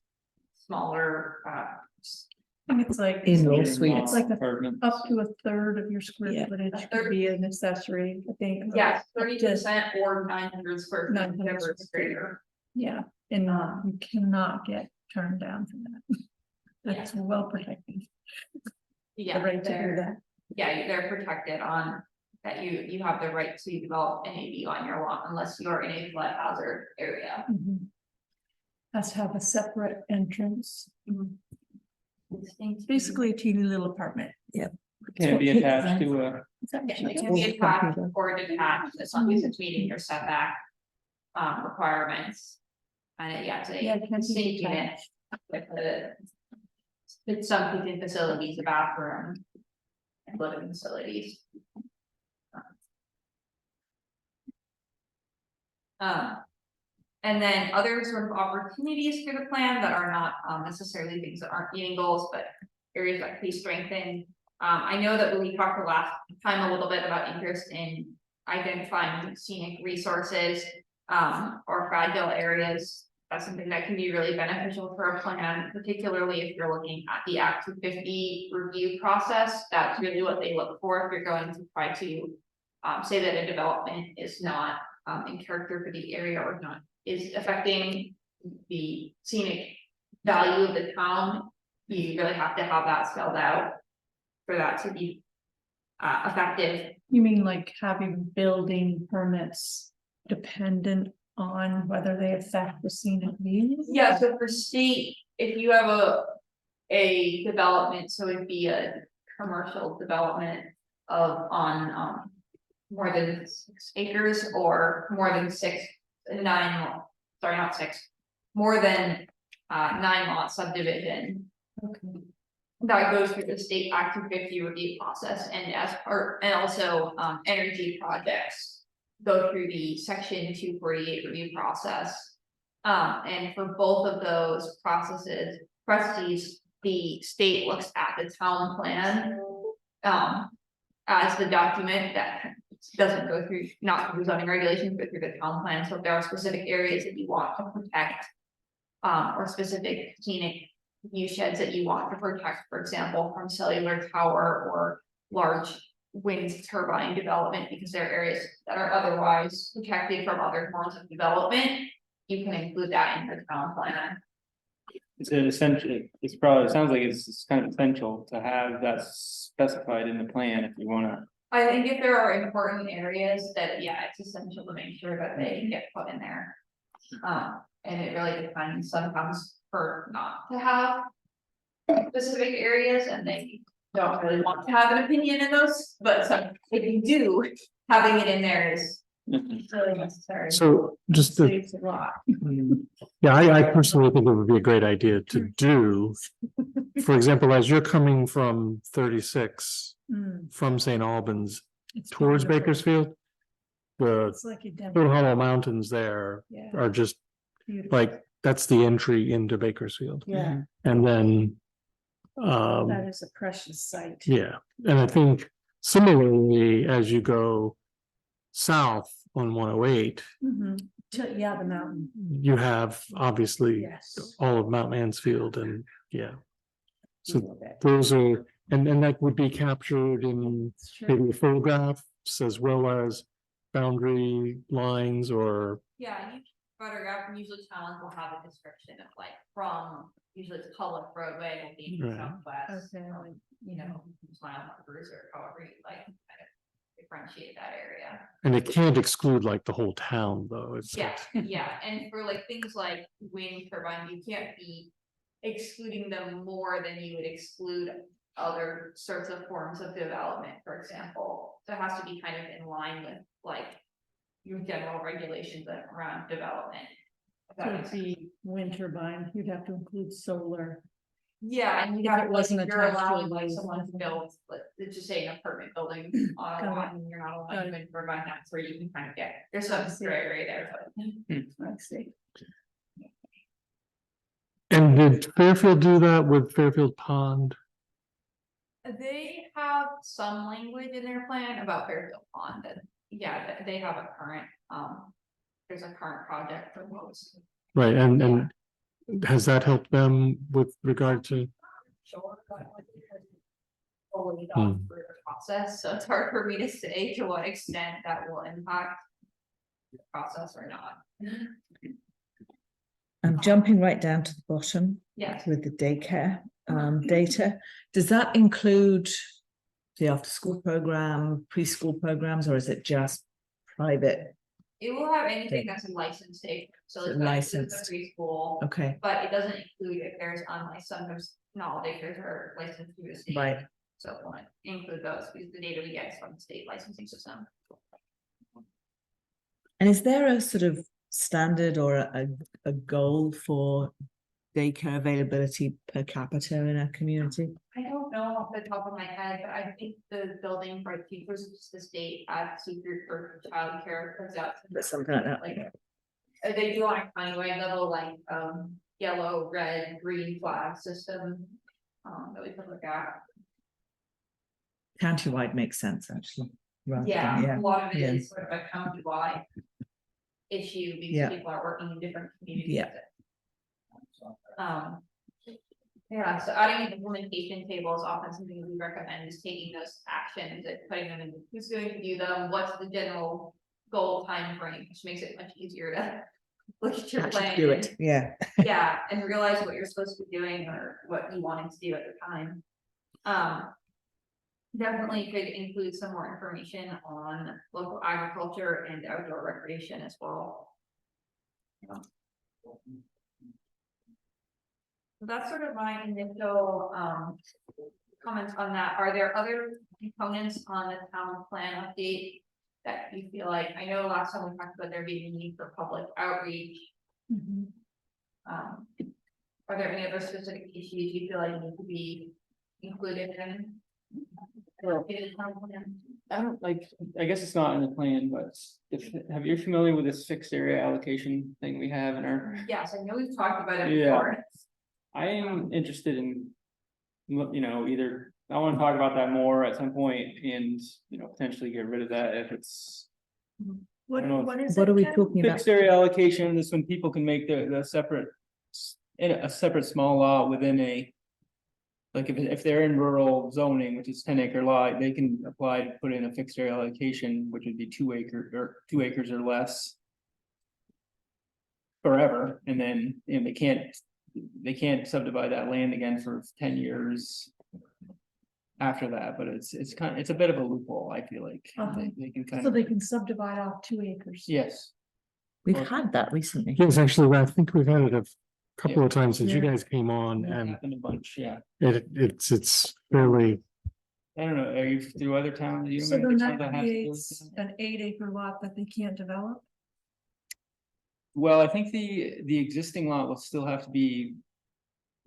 [SPEAKER 6] smaller
[SPEAKER 4] I think it's like.
[SPEAKER 3] In-law suite.
[SPEAKER 4] It's like
[SPEAKER 2] Apartments.
[SPEAKER 4] up to a third of your square
[SPEAKER 3] Yeah.
[SPEAKER 4] footage
[SPEAKER 6] A third.
[SPEAKER 4] could be an accessory, I think.
[SPEAKER 6] yes,
[SPEAKER 4] up to-
[SPEAKER 6] 30% or 900 square feet,
[SPEAKER 4] 900
[SPEAKER 6] whichever is
[SPEAKER 4] square feet.
[SPEAKER 6] greater.
[SPEAKER 4] Yeah, and you cannot get turned down for that. That's well protected.
[SPEAKER 6] Yeah,
[SPEAKER 4] The right to do
[SPEAKER 6] they're-
[SPEAKER 4] that.
[SPEAKER 6] Yeah, they're protected on that you have the right to develop an ADU on your lot unless you're in a flood hazard area.
[SPEAKER 4] Mhm. Has to have a separate entrance. It's basically a teeny little apartment.
[SPEAKER 2] Can be attached to a,
[SPEAKER 4] Is that what
[SPEAKER 6] Yeah,
[SPEAKER 4] you
[SPEAKER 6] it
[SPEAKER 4] got?
[SPEAKER 6] can be attached or detached as long as it's meeting your setback requirements. And yeah, it's
[SPEAKER 4] Yeah,
[SPEAKER 6] a
[SPEAKER 4] it can be
[SPEAKER 6] safety net
[SPEAKER 4] detached.
[SPEAKER 6] with with some kitchen facilities, a bathroom. And living facilities. And then other sort of opportunities for the plan that are not necessarily things that aren't meeting goals, but areas that can be strengthened. I know that when we talked the last time a little bit about interest in identifying scenic resources or fragile areas. That's something that can be really beneficial for a plan, particularly if you're looking at the Act 250 review process. That's really what they look for if you're going to try to say that a development is not in character for the area or not is affecting the scenic value of the town. You really have to have that spelled out for that to be effective.
[SPEAKER 4] You mean like having building permits dependent on whether they affect the scenic views?
[SPEAKER 6] Yeah, so for state, if you have a development, so it'd be a commercial development on more than 6 acres or more than 9 lot subdivision.
[SPEAKER 4] Okay.
[SPEAKER 6] That goes through the state Act 250 review process and as part, and also energy projects go through the section 248 review process. And for both of those processes, the state looks at the town plan as the document that doesn't go through, not through zoning regulations, but through the town plan. So if there are specific areas that you want to protect or specific scenic view sheds that you want to protect, for example, from cellular tower or large wind turbine development, because there are areas that are otherwise protected from other forms of development, you can include that in your town plan.
[SPEAKER 2] It's an essential, it's probably, it sounds like it's kind of essential to have that specified in the plan if you wanna.
[SPEAKER 6] I think if there are important areas that, yeah, it's essential to make sure that they get put in there. And it really depends sometimes for not to have specific areas, and they don't really want to have an opinion in those, but some, if you do, having it in there is really necessary.
[SPEAKER 1] So just to,
[SPEAKER 4] Saves a lot.
[SPEAKER 1] yeah, I personally think it would be a great idea to do. For example, as you're coming from 36
[SPEAKER 4] Mm,
[SPEAKER 1] from St. Albans
[SPEAKER 4] it's
[SPEAKER 1] towards
[SPEAKER 4] beautiful.
[SPEAKER 1] Bakersfield. The
[SPEAKER 4] It's like you done.
[SPEAKER 1] Little Hollow Mountains there
[SPEAKER 4] Yeah,
[SPEAKER 1] are just
[SPEAKER 4] beautiful.
[SPEAKER 1] like, that's the entry into Bakersfield.
[SPEAKER 4] Yeah,
[SPEAKER 1] And then,
[SPEAKER 4] that is a precious sight.
[SPEAKER 1] yeah, and I think similarly, as you go south on 108,
[SPEAKER 4] Mhm. Yeah, the mountain,
[SPEAKER 1] you have obviously
[SPEAKER 4] yes.
[SPEAKER 1] all of Mount Mansfield and, yeah. So
[SPEAKER 4] Feel that.
[SPEAKER 1] those are, and that would be captured in
[SPEAKER 4] It's true.
[SPEAKER 1] maybe photographs as well as boundary lines or,
[SPEAKER 6] Yeah, you photograph, and usually towns will have a description of like from, usually it's public roadway, will be
[SPEAKER 1] Right.
[SPEAKER 6] southwest.
[SPEAKER 4] Okay, like,
[SPEAKER 6] You know, smile markers or however you like, kind of differentiate that area.
[SPEAKER 1] and it can't exclude like the whole town, though. It's
[SPEAKER 6] Yeah, yeah, and for like things like wind turbine, you can't be excluding them more than you would exclude other sorts of forms of development, for example. So it has to be kind of in line with like your general regulations around development. If that
[SPEAKER 4] so
[SPEAKER 6] makes
[SPEAKER 4] it'd
[SPEAKER 6] sense.
[SPEAKER 4] be wind turbine, you'd have to include solar.
[SPEAKER 6] Yeah, and you
[SPEAKER 4] If
[SPEAKER 6] got,
[SPEAKER 4] it
[SPEAKER 6] like,
[SPEAKER 4] wasn't
[SPEAKER 6] if you're
[SPEAKER 4] attached to a
[SPEAKER 6] allowing like
[SPEAKER 4] road.
[SPEAKER 6] someone to build, like, let's just say an apartment building on a
[SPEAKER 4] Got
[SPEAKER 6] lot, and you're not allowed
[SPEAKER 4] Got
[SPEAKER 6] to
[SPEAKER 4] it.
[SPEAKER 6] wind turbine, that's where you can kind of get, there's some
[SPEAKER 4] I see.
[SPEAKER 6] gray area there, but.
[SPEAKER 4] I see.
[SPEAKER 1] And did Fairfield do that with Fairfield Pond?
[SPEAKER 6] They have some language in their plan about Fairfield Pond, that, yeah, they have a current, there's a current project proposed.
[SPEAKER 1] Right, and has that helped them with regard to?
[SPEAKER 6] Sure, but fully
[SPEAKER 1] Hmm.
[SPEAKER 6] gone through the process, so it's hard for me to say to what extent that will impact the process or not.
[SPEAKER 3] I'm jumping right down to the bottom
[SPEAKER 6] Yes,
[SPEAKER 3] with the daycare data. Does that include the after-school program, preschool programs, or is it just private?
[SPEAKER 6] it will have anything that's a licensed daycare, so it's licensed
[SPEAKER 3] Licensed.
[SPEAKER 6] preschool,
[SPEAKER 3] Okay,
[SPEAKER 6] but it doesn't include if there's unlicensed, sometimes not all daycares are licensed through the state.
[SPEAKER 3] right.
[SPEAKER 6] So it won't include those because the data we get is from the state licensing system.
[SPEAKER 3] And is there a sort of standard or a goal for daycare availability per capita in our community?
[SPEAKER 6] I don't know off the top of my head, but I think the building for teachers, is the state advocacy group for childcare comes out.
[SPEAKER 3] But something like that.
[SPEAKER 6] Like, they do on a countywide level, like, yellow, red, green flag system. That we could look at.
[SPEAKER 3] Countywide makes sense, actually. rather than-
[SPEAKER 6] Yeah, a lot of it
[SPEAKER 3] yeah.
[SPEAKER 6] is sort of a countywide issue
[SPEAKER 3] Yeah.
[SPEAKER 6] because people are working in different communities.
[SPEAKER 3] Yeah.
[SPEAKER 6] Yeah, so adding an implementation table is often something we recommend, is taking those actions and putting them in, who's going to do them, what's the general goal time frame, which makes it much easier to look at your
[SPEAKER 3] Actually
[SPEAKER 6] plan.
[SPEAKER 3] do
[SPEAKER 6] and-
[SPEAKER 3] it, yeah.
[SPEAKER 6] Yeah, and realize what you're supposed to be doing or what you wanted to do at the time. Definitely could include some more information on local agriculture and outdoor recreation as well. Yeah. So that's sort of my initial comments on that. Are there other components on the town plan update that you feel like, I know last time we talked about there being a need for public outreach.
[SPEAKER 4] Mhm.
[SPEAKER 6] Are there any other specific issues you feel like need to be included in? In the town plan?
[SPEAKER 2] I don't like, I guess it's not in the plan, but have you familiar with this fixed area allocation thing we have in our?
[SPEAKER 6] Yes, I know we've talked about it
[SPEAKER 2] Yeah.
[SPEAKER 6] before.
[SPEAKER 2] I am interested in, either, I wanna talk about that more at some point and, potentially get rid of that if it's.
[SPEAKER 4] What,
[SPEAKER 2] I don't know.
[SPEAKER 4] what is
[SPEAKER 3] What
[SPEAKER 4] it,
[SPEAKER 3] are we
[SPEAKER 4] Ken?
[SPEAKER 3] talking about?
[SPEAKER 2] Fixed area allocation is when people can make the separate in a separate small lot within a. Like if they're in rural zoning, which is 10 acre lot, they can apply to put in a fixed area allocation, which would be 2 acres or less. Forever, and then, they can't subdivide that land again for 10 years. After that, but it's a bit of a loophole, I feel like, they can kind
[SPEAKER 4] So
[SPEAKER 2] of,
[SPEAKER 4] they can subdivide off 2 acres.
[SPEAKER 2] yes.
[SPEAKER 3] We've
[SPEAKER 2] Or-
[SPEAKER 3] had that recently.
[SPEAKER 1] Yes, actually, I think we've had it a couple of times since you
[SPEAKER 4] Yeah.
[SPEAKER 1] guys came on,
[SPEAKER 2] It's
[SPEAKER 1] and
[SPEAKER 2] happened a bunch, yeah.
[SPEAKER 1] it's fairly,
[SPEAKER 2] I don't know, are you through other towns? You know
[SPEAKER 4] So
[SPEAKER 2] any
[SPEAKER 4] then
[SPEAKER 2] other
[SPEAKER 4] that
[SPEAKER 2] towns have to do
[SPEAKER 4] creates
[SPEAKER 2] with that?
[SPEAKER 4] an 8 acre lot that they can't develop.
[SPEAKER 2] Well, I think the existing lot will still have to be.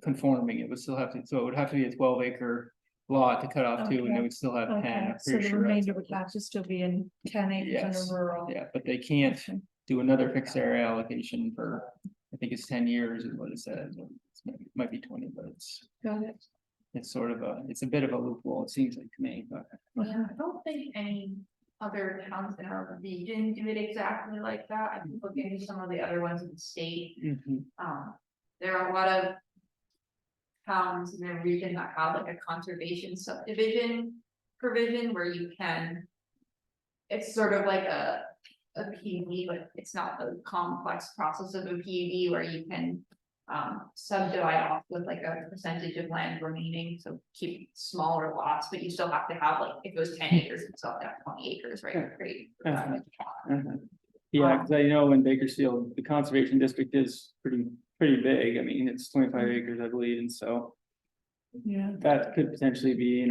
[SPEAKER 2] Conforming, it would still have to, so it would have to be a 12 acre lot to cut off two, and
[SPEAKER 4] Okay.
[SPEAKER 2] it would still have 10,
[SPEAKER 4] Okay,
[SPEAKER 2] I'm
[SPEAKER 4] so
[SPEAKER 2] pretty
[SPEAKER 4] the
[SPEAKER 2] sure. that's
[SPEAKER 4] remainder
[SPEAKER 2] what
[SPEAKER 4] would
[SPEAKER 2] it
[SPEAKER 4] have to still be in 10 acres
[SPEAKER 2] Yes.
[SPEAKER 4] in a rural.
[SPEAKER 2] is. Yeah, but they can't
[SPEAKER 4] Okay.
[SPEAKER 2] do another fixed area allocation for, I think it's 10 years is what it said. It might be 20, but
[SPEAKER 4] Got it.
[SPEAKER 2] it's sort of it's a bit of a loophole, it seems like to me, but.
[SPEAKER 6] Yeah, I don't think any other towns in our region do it exactly like that. I think looking at some of the other ones in the state, there are a lot of. Towns in their region that have like a conservation subdivision provision where you can. It's sort of like a PUD, but it's not the complex process of a PUD where you can. Subdivide off with like a percentage of land remaining, so keep smaller lots, but you still have to have like, if it was 10 acres, you still have to have 20 acres, right? Great.
[SPEAKER 2] Yeah, because I know in Bakersfield, the conservation district is pretty big, I mean, it's 25 acres, I believe, and so.
[SPEAKER 4] Yeah.
[SPEAKER 2] That could potentially be,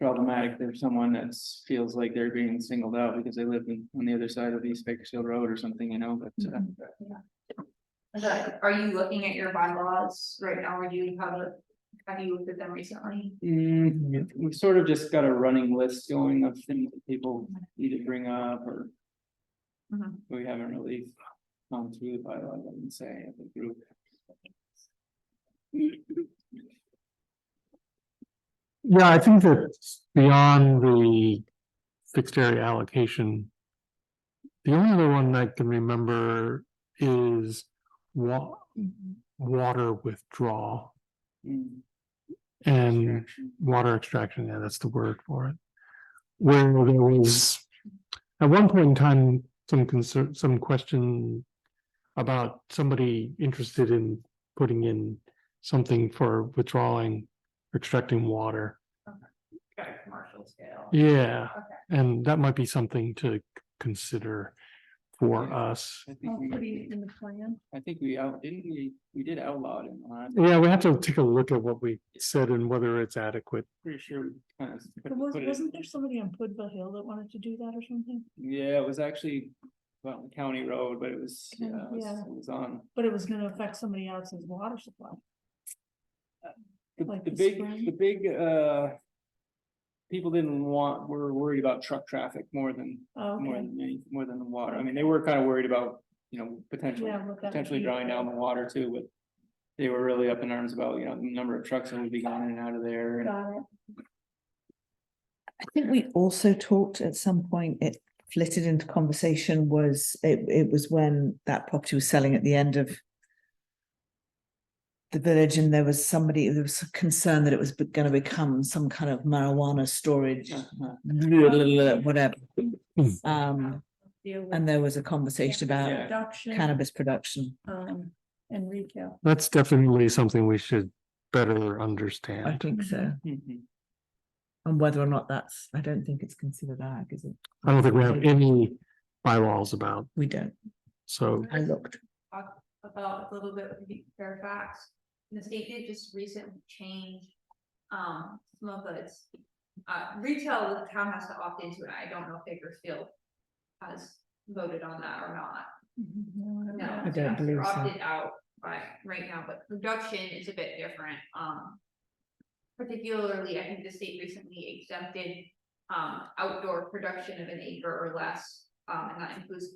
[SPEAKER 2] problematic for someone that feels like they're being singled out because they live on the other side of East Bakersfield Road or something, but.
[SPEAKER 6] Are you looking at your bylaws right now, or do you have you looked at them recently?
[SPEAKER 2] We've sort of just got a running list going of things that people need to bring up, or.
[SPEAKER 6] Mhm.
[SPEAKER 2] We haven't really gone through the bylaws, I would say, as a group.
[SPEAKER 1] yeah, I think that beyond the fixed area allocation. The only other one I can remember is water withdrawal
[SPEAKER 2] Mm,
[SPEAKER 1] and
[SPEAKER 2] extraction.
[SPEAKER 1] water extraction, yeah, that's the word for it. Where there was, at one point in time, some question about somebody interested in putting in something for withdrawing, extracting water.
[SPEAKER 6] Got a commercial scale.
[SPEAKER 1] Yeah,
[SPEAKER 6] Okay.
[SPEAKER 1] and that might be something to consider for
[SPEAKER 2] Yeah.
[SPEAKER 1] us.
[SPEAKER 2] I think
[SPEAKER 4] I'll put
[SPEAKER 2] we,
[SPEAKER 4] it in the plan.
[SPEAKER 2] I think didn't we did outlaw it in the last,
[SPEAKER 1] Yeah, we have to take a look at what we said and whether it's adequate.
[SPEAKER 2] pretty sure we kind of.
[SPEAKER 4] But wasn't there somebody on Pudville Hill that wanted to do that or something?
[SPEAKER 2] Yeah, it was actually, well, County Road, but it was,
[SPEAKER 4] County,
[SPEAKER 2] it was on.
[SPEAKER 4] But it was gonna affect somebody else's water supply. Like
[SPEAKER 2] The
[SPEAKER 4] the spring?
[SPEAKER 2] big, people were worried about truck traffic more than
[SPEAKER 4] Oh, okay.
[SPEAKER 2] more than the water. I mean, they were kind of worried about, potentially
[SPEAKER 4] Yeah, what that would
[SPEAKER 2] potentially
[SPEAKER 4] be.
[SPEAKER 2] drawing down the water too, but. They were really up in arms about, the number of trucks that would be going in and out of there.
[SPEAKER 4] Got it.
[SPEAKER 3] I think we also talked at some point, it flitted into conversation it was when that property was selling at the end of the village, and there was a concern that it was going to become some kind of marijuana storage, whatever.
[SPEAKER 4] Deal with
[SPEAKER 3] And there was a conversation about
[SPEAKER 2] Yeah.
[SPEAKER 4] production,
[SPEAKER 3] cannabis production.
[SPEAKER 4] and retail.
[SPEAKER 1] That's definitely something we should better
[SPEAKER 3] I
[SPEAKER 1] understand.
[SPEAKER 3] think so.
[SPEAKER 2] Mhm.
[SPEAKER 3] And whether or not I don't think it's considered ag, is it?
[SPEAKER 1] I don't think we have any bylaws about,
[SPEAKER 3] We don't.
[SPEAKER 1] so.
[SPEAKER 3] I looked.
[SPEAKER 6] Talk about a little bit with Fairfax. The state did just recently change, some of its, retail, the town has to opt into it. I don't know if Bakersfield has voted on that or not. No,
[SPEAKER 3] I don't
[SPEAKER 6] yes, they're
[SPEAKER 3] believe so.
[SPEAKER 6] opted out right now, but production is a bit different, particularly, I think the state recently exempted, outdoor production of an acre or less, and that includes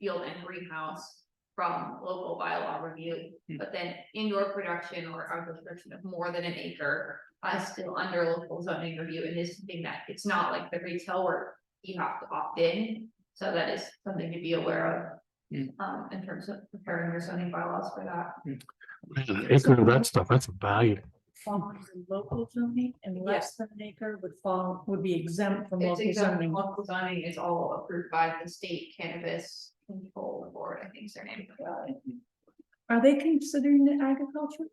[SPEAKER 6] field and greenhouse from local bylaw review, but then indoor production or outdoor production of more than an acre is still under local zoning review, and is something that it's not like the retail where you have to opt in, so that is something to be aware of. In terms of preparing your zoning bylaws for that.
[SPEAKER 1] Man, an acre of that stuff, that's valuable.
[SPEAKER 4] Fall under local zoning and less than an acre would be exempt from
[SPEAKER 6] It's
[SPEAKER 4] local
[SPEAKER 6] exempt,
[SPEAKER 4] zoning.
[SPEAKER 6] local zoning is all approved by the state cannabis control board, I think is their name.
[SPEAKER 4] Are they considering it agriculture?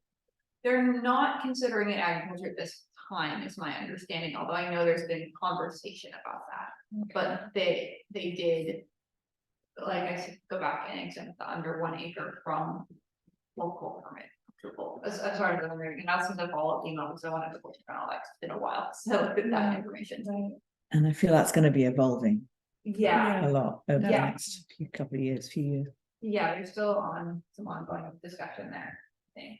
[SPEAKER 6] They're not considering it agriculture at this time, is my understanding, although I know there's been conversation about that. But they did. Like I said, go back and exempt the under 1 acre from local permit approval, as far as I'm reading, and that's in the follow-up email, because I wanted to put on all that, it's been a while, so with that information.
[SPEAKER 4] Right.
[SPEAKER 3] And I feel that's gonna be evolving
[SPEAKER 6] Yeah,
[SPEAKER 3] a lot over the
[SPEAKER 6] Yeah.
[SPEAKER 3] next couple of years, few years.
[SPEAKER 6] yeah, there's still some ongoing discussion there, I think.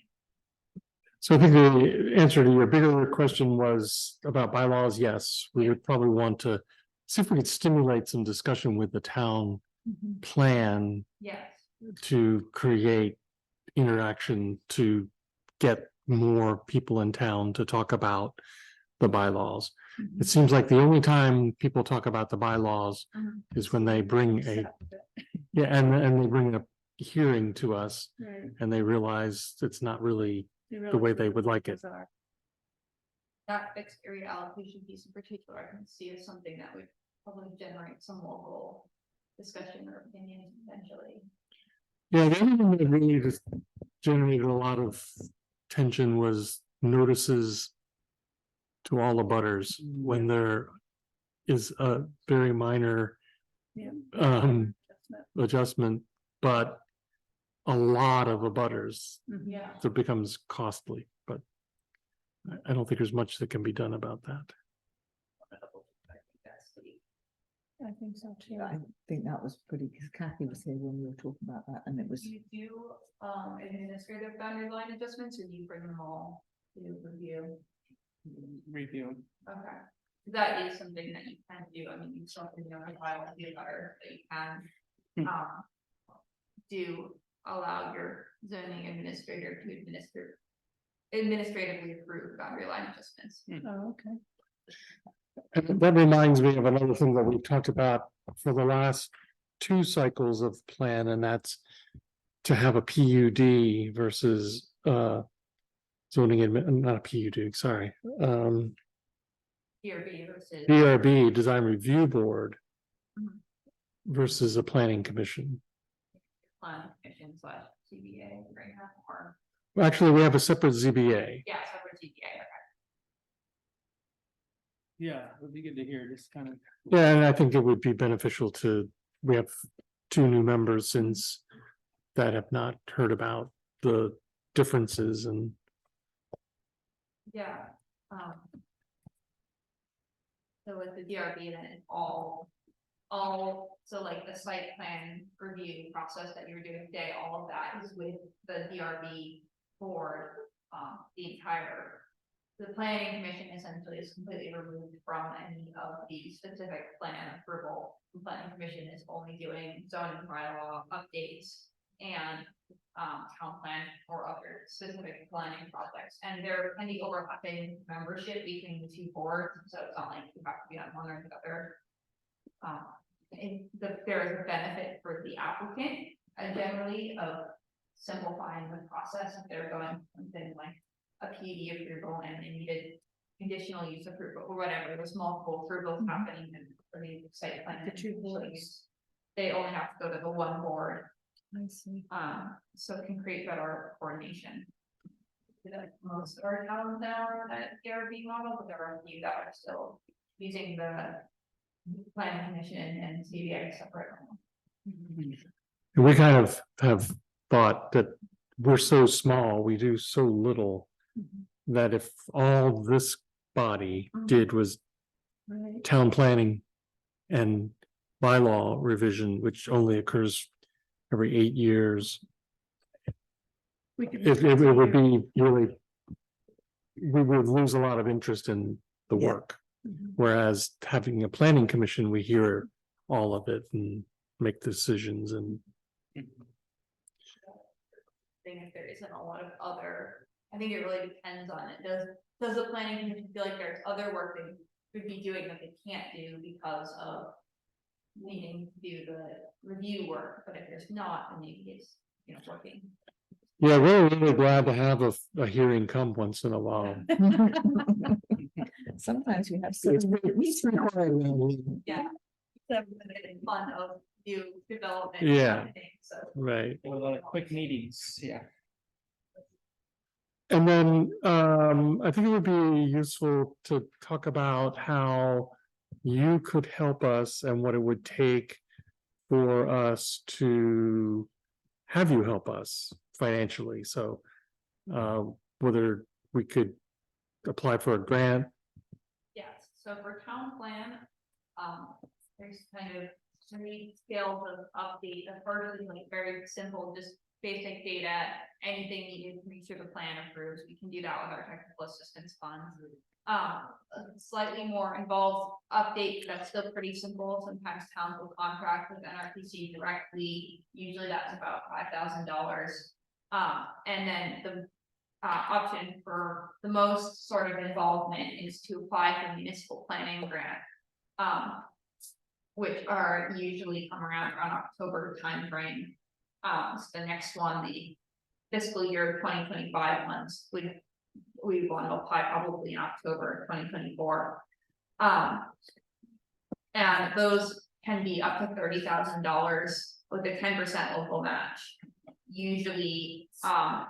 [SPEAKER 1] So I think the answer to your bigger question was about bylaws. Yes, we would probably want to see if we could stimulate some discussion with the town
[SPEAKER 4] Mhm.
[SPEAKER 1] plan
[SPEAKER 6] Yes,
[SPEAKER 1] to create interaction to get more people in town to talk about the bylaws.
[SPEAKER 4] Mhm.
[SPEAKER 1] It seems like the only time people talk about the bylaws
[SPEAKER 6] Mhm.
[SPEAKER 1] is when they bring and they bring a hearing to us
[SPEAKER 4] Right.
[SPEAKER 1] and they realize it's not really the way they would like it.
[SPEAKER 6] that fixed area allocation piece in particular, I can see as something that would probably generate some local discussion or opinion potentially.
[SPEAKER 1] Yeah, the other one that really just generated a lot of tension was notices to all the butters when there is a very minor
[SPEAKER 4] Yeah.
[SPEAKER 1] adjustment, but a lot of abutters,
[SPEAKER 6] Yeah.
[SPEAKER 1] so it becomes costly, but I don't think there's much that can be done about that.
[SPEAKER 4] I think so too.
[SPEAKER 3] I think that was pretty, because Kathy was here when we were talking about that, and it was,
[SPEAKER 6] Do you do administrative boundary line adjustments, or do you bring them all to review?
[SPEAKER 2] Review.
[SPEAKER 6] Okay, that is something that you can do, I mean, you saw in your file with the letter that you can. Do allow your zoning administrator to administratively approve boundary line adjustments.
[SPEAKER 4] Oh, okay.
[SPEAKER 1] And that reminds me of another thing that we've talked about for the last 2 cycles of plan, and that's to have a PUD versus zoning not a PUD, sorry,
[SPEAKER 6] DRB versus.
[SPEAKER 1] DRB, design review board
[SPEAKER 6] Mhm.
[SPEAKER 1] versus a planning commission.
[SPEAKER 6] Plan commission slash CBA right now, or,
[SPEAKER 1] Actually, we have a separate ZBA.
[SPEAKER 6] yeah, separate CBA, okay.
[SPEAKER 2] Yeah, it would be good to hear, just kind of.
[SPEAKER 1] Yeah, and I think it would be beneficial we have 2 new members since that have not heard about the differences and
[SPEAKER 6] Yeah. So with the DRB, then it's all, so like the site plan review process that you're doing today, all of that is with the DRB board. The planning commission essentially is completely removed from any of the specific plan approval. The planning commission is only doing zoning bylaw updates and town plan or other specific planning projects, and there can be overlapping membership between the 2 boards, so it's not like you have to be on one or the other. There is a benefit for the applicant, generally, of simplifying the process if they're going something like a PUD approval and they needed conditional use approval or whatever, there's multiple approvals happening and for the site plan.
[SPEAKER 4] The 2 boards.
[SPEAKER 6] They only have to go to the 1 board.
[SPEAKER 4] I see.
[SPEAKER 6] So it can create better coordination. Most of our towns now are that DRB model, but there are a few that are still using the planning commission and CBA separate.
[SPEAKER 1] And we kind of have thought that we're so small, we do so little, that if all this body did was
[SPEAKER 4] Right.
[SPEAKER 1] town planning and bylaw revision, which only occurs every 8 years,
[SPEAKER 4] We could.
[SPEAKER 1] it would be really, we would lose a lot of interest in the
[SPEAKER 3] Yeah.
[SPEAKER 1] work.
[SPEAKER 4] Mhm.
[SPEAKER 1] Whereas having a planning commission, we hear all of it and make decisions and
[SPEAKER 6] If there isn't a lot of other, I think it really depends on it. Does the planning commission feel like there's other work they could be doing that they can't do because of needing to do the review work, but if there's not, then maybe it's, working.
[SPEAKER 1] Yeah, we're really glad to have a hearing come once in a while.
[SPEAKER 3] Sometimes we have.
[SPEAKER 1] It's pretty quiet around here.
[SPEAKER 6] Yeah. Fun of new development.
[SPEAKER 1] Yeah.
[SPEAKER 6] kind of thing, so.
[SPEAKER 1] Right.
[SPEAKER 2] A lot of quick meetings, yeah.
[SPEAKER 1] And then I think it would be useful to talk about how you could help us and what it would take for us to have you help us financially. So whether we could apply for a grant.
[SPEAKER 6] Yes, so for town plan, there's kind of three scales of update. The first is like very simple, just basic data, anything needed to make sure the plan approves. We can do that with our technical assistance funds. A slightly more involved update that's still pretty simple. Sometimes towns will contract with NRPC directly. Usually that's about $5,000. And then the option for the most sort of involvement is to apply for municipal planning grant, which are usually come around October timeframe. So the next one, the fiscal year 2025 ones, we want to apply probably in October 2024. And those can be up to $30,000 with a 10% local match. Usually, town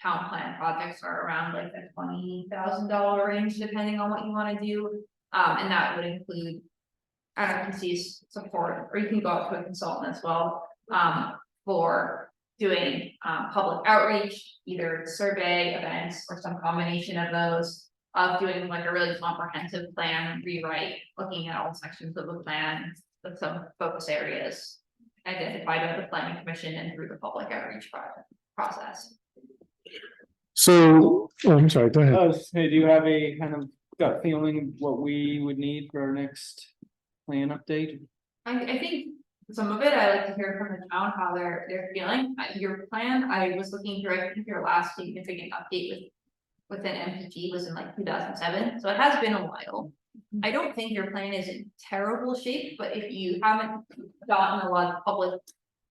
[SPEAKER 6] plan projects are around like the $20,000 range, depending on what you want to do. And that would include NRPC's support, or you can go out to a consultant as well, for doing public outreach, either survey events or some combination of those, of doing like a really comprehensive plan rewrite, looking at all sections of the plan with some focus areas identified by the planning commission and through the public outreach process.
[SPEAKER 1] So, oh, I'm sorry, go ahead.
[SPEAKER 2] Hey, do you have a kind of gut feeling of what we would need for our next plan update?
[SPEAKER 6] I think some of it, I like to hear from the town how they're feeling. Your plan, I was looking through, I think your last significant update within MPG was in like 2007, so it has been a while. I don't think your plan is in terrible shape, but if you haven't gotten a lot of public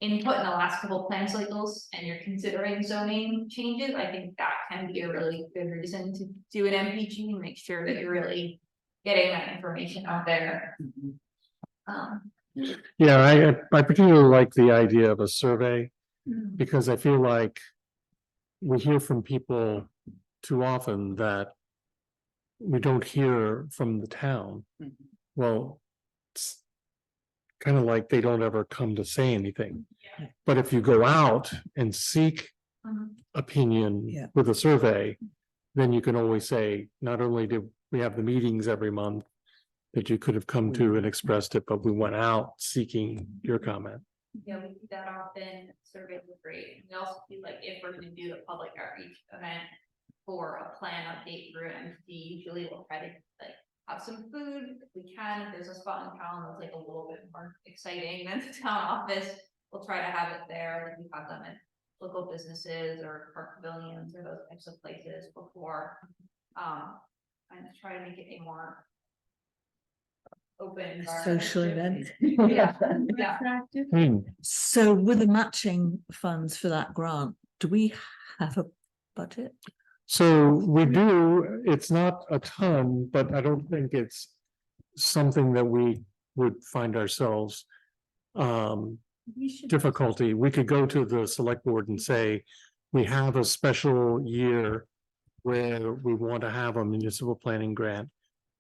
[SPEAKER 6] input in the last couple of plan cycles and you're considering zoning changes, I think that can be a really good reason to do an MPG and make sure that you're really getting that information out there.
[SPEAKER 1] Yeah, I particularly like the idea of a survey, because I feel like we hear from people too often that we don't hear from the town. Well, it's kind of like they don't ever come to say anything.
[SPEAKER 6] Yeah.
[SPEAKER 1] But if you go out and seek opinion
[SPEAKER 3] Yeah.
[SPEAKER 1] with a survey, then you can always say, not only do we have the meetings every month that you could have come to and expressed it, but we went out seeking your comment.
[SPEAKER 6] Yeah, we do that often. Surveys are great. We also do like if we're gonna do the public outreach event for a plan update through MPD, usually we'll try to like have some food if we can. If there's a spot in town that's like a little bit more exciting than the town office, we'll try to have it there. Like we have them at local businesses or park pavilions or those types of places before. And try to make it a more open environment.
[SPEAKER 3] Social event.
[SPEAKER 6] Yeah, yeah.
[SPEAKER 4] Attractive.
[SPEAKER 3] So with the matching funds for that grant, do we have a budget?
[SPEAKER 1] So we do, it's not a ton, but I don't think it's something that we would find ourselves
[SPEAKER 4] We should.
[SPEAKER 1] difficulty. We could go to the select board and say, we have a special year where we want to have a municipal planning grant.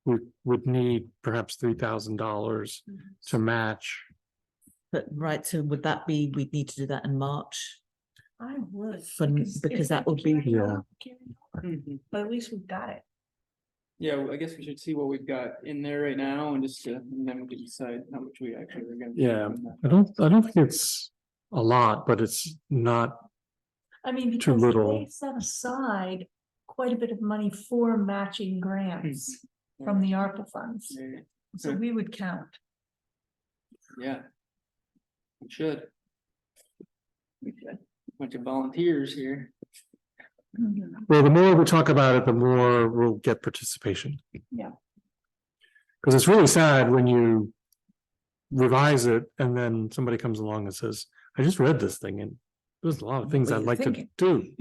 [SPEAKER 1] We would need perhaps $3,000 to match.
[SPEAKER 3] But right, so would that be, we'd need to do that in March?
[SPEAKER 4] I would.
[SPEAKER 3] Because that would be.
[SPEAKER 1] Yeah.
[SPEAKER 4] But at least we've got it.
[SPEAKER 2] Yeah, well, I guess we should see what we've got in there right now and just, and then we can decide how much we actually are gonna. do
[SPEAKER 1] Yeah.
[SPEAKER 2] on that.
[SPEAKER 1] I don't think it's a lot, but it's not
[SPEAKER 4] I mean,
[SPEAKER 1] too
[SPEAKER 4] because
[SPEAKER 1] little.
[SPEAKER 4] they set aside quite a bit of money for matching grants from the ARPA funds.
[SPEAKER 2] Yeah,
[SPEAKER 4] So we would count.
[SPEAKER 2] yeah. We should. Bunch of volunteers here.
[SPEAKER 1] Well, the more we talk about it, the more we'll get participation.
[SPEAKER 4] Yeah.
[SPEAKER 1] Because it's really sad when revise it, and then somebody comes along and says, I just read this thing and there's a lot of things
[SPEAKER 3] What
[SPEAKER 1] I'd
[SPEAKER 3] you
[SPEAKER 1] like to
[SPEAKER 3] thinking?
[SPEAKER 1] do.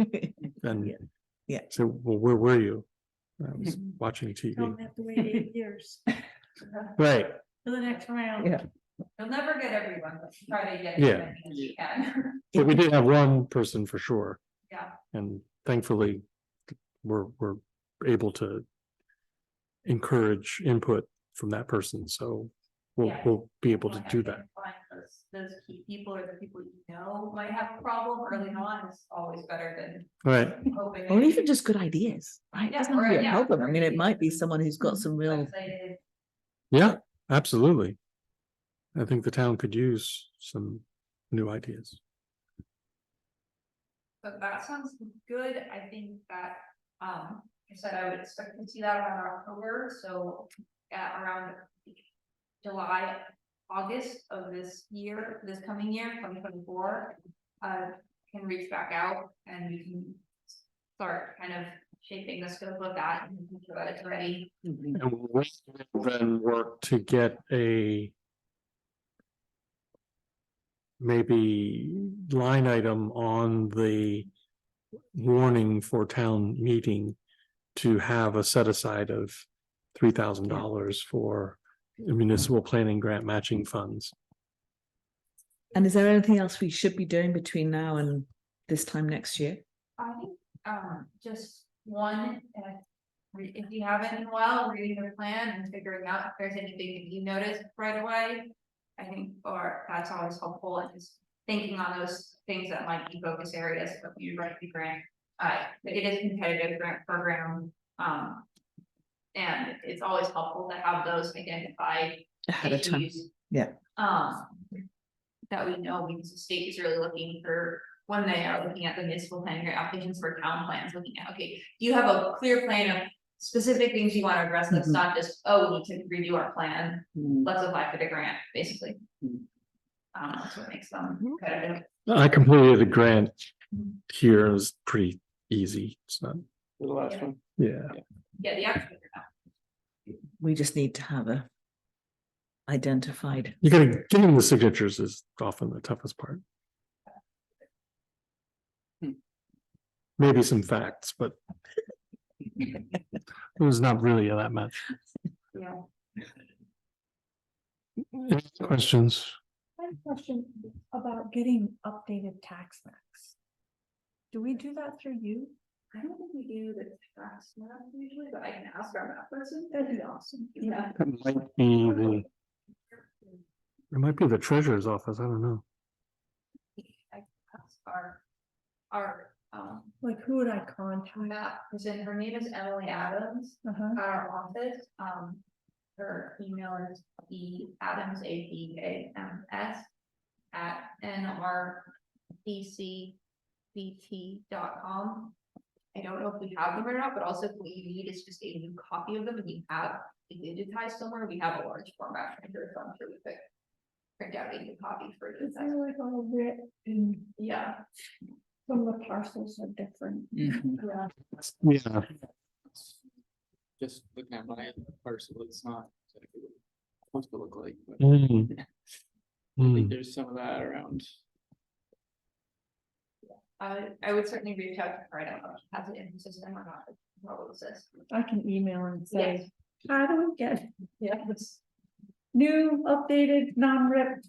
[SPEAKER 1] And
[SPEAKER 3] Yeah. Yeah.
[SPEAKER 1] so, well, where were you? I was watching
[SPEAKER 4] Don't
[SPEAKER 1] TV.
[SPEAKER 4] have to wait 8 years
[SPEAKER 1] Right,
[SPEAKER 4] for the next round.
[SPEAKER 3] Yeah.
[SPEAKER 6] You'll never get everyone, but try to get
[SPEAKER 1] Yeah.
[SPEAKER 6] as many as you can.
[SPEAKER 1] but we did have one person for sure.
[SPEAKER 6] Yeah.
[SPEAKER 1] And thankfully, we're able to encourage input from that person, so
[SPEAKER 6] Yeah.
[SPEAKER 1] we'll be able to
[SPEAKER 6] Like, I
[SPEAKER 1] do
[SPEAKER 6] think
[SPEAKER 1] that.
[SPEAKER 6] find those key people or the people you know might have a problem early on is always better than
[SPEAKER 1] Right,
[SPEAKER 6] hoping.
[SPEAKER 3] Or even just good ideas, right?
[SPEAKER 6] Yeah,
[SPEAKER 3] Doesn't have to
[SPEAKER 6] or-
[SPEAKER 3] be a
[SPEAKER 6] yeah,
[SPEAKER 3] problem. I mean, it
[SPEAKER 6] or-
[SPEAKER 3] might be someone who's got some real,
[SPEAKER 6] Excited.
[SPEAKER 1] yeah, absolutely. I think the town could use some new ideas.
[SPEAKER 6] So that sounds good. I think that, I said I would expect to see that around October, so at around July, August of this year, this coming year, 2024, can reach back out and we can start kind of shaping the scope of that and making sure that it's ready.
[SPEAKER 1] And we'll then work to get a maybe line item on the warning for town meeting to have a set aside of $3,000 for municipal planning grant matching funds.
[SPEAKER 3] and is there anything else we should be doing between now and this time next year?
[SPEAKER 6] I think, just one, if you haven't in a while, reading the plan and figuring out if there's anything that you notice right away. I think, or that's always helpful, and just thinking on those things that might be focus areas of you write the grant. It is a competitive grant program, and it's always helpful to have those identified
[SPEAKER 3] Ahead of time,
[SPEAKER 6] issues.
[SPEAKER 3] yeah.
[SPEAKER 6] That we know, because the state is really looking for, when they are looking at the municipal planning grant applications for town plans, looking at, okay, do you have a clear plan of specific things you want to address, that's
[SPEAKER 3] Mhm.
[SPEAKER 6] not just, oh, we need to review our plan,
[SPEAKER 3] Mm.
[SPEAKER 6] let's apply for the grant, basically.
[SPEAKER 3] Mm.
[SPEAKER 6] That's what makes them competitive.
[SPEAKER 1] I completed a grant here, it was pretty easy, it's not,
[SPEAKER 2] The last one.
[SPEAKER 1] yeah.
[SPEAKER 6] Yeah, the actual.
[SPEAKER 3] We just need to have a identified.
[SPEAKER 1] You gotta, getting the signatures is often the toughest part. Maybe some facts, but it was not really that much.
[SPEAKER 6] Yeah.
[SPEAKER 1] Any questions?
[SPEAKER 4] I have a question about getting updated tax maps. Do we do that through you?
[SPEAKER 6] I don't think we do the tax map usually, but I can ask our map person.
[SPEAKER 4] That'd be awesome.
[SPEAKER 6] Yeah.
[SPEAKER 1] It might be the treasurer's office, I don't know.
[SPEAKER 6] I can ask our,
[SPEAKER 4] Like, who would I contact?
[SPEAKER 6] map person, her name is Emily Adams.
[SPEAKER 4] Uh-huh.
[SPEAKER 6] Our office, her email is Adams, ADAMS @nrdcbt.com. I don't know if we have them or not, but also if what you need is just a new copy of them and you have it digitized somewhere, we have a large format printer, so I'm sure we could print out a new copy for you.
[SPEAKER 4] Is there like all written,
[SPEAKER 6] Yeah.
[SPEAKER 4] some of the parcels are different?
[SPEAKER 6] Yeah.
[SPEAKER 1] Yeah,
[SPEAKER 2] Just looking at my parcel, it's not exactly what it's supposed to look like, but
[SPEAKER 1] Mm.
[SPEAKER 2] I think
[SPEAKER 1] Mm.
[SPEAKER 2] there's some of that around.
[SPEAKER 6] I would certainly reach out to her, I don't know if she has it in the system or not, what will this?
[SPEAKER 4] I can email and say,
[SPEAKER 6] Yes.
[SPEAKER 4] how do we get
[SPEAKER 6] Yeah.
[SPEAKER 4] this new, updated, non-ripped?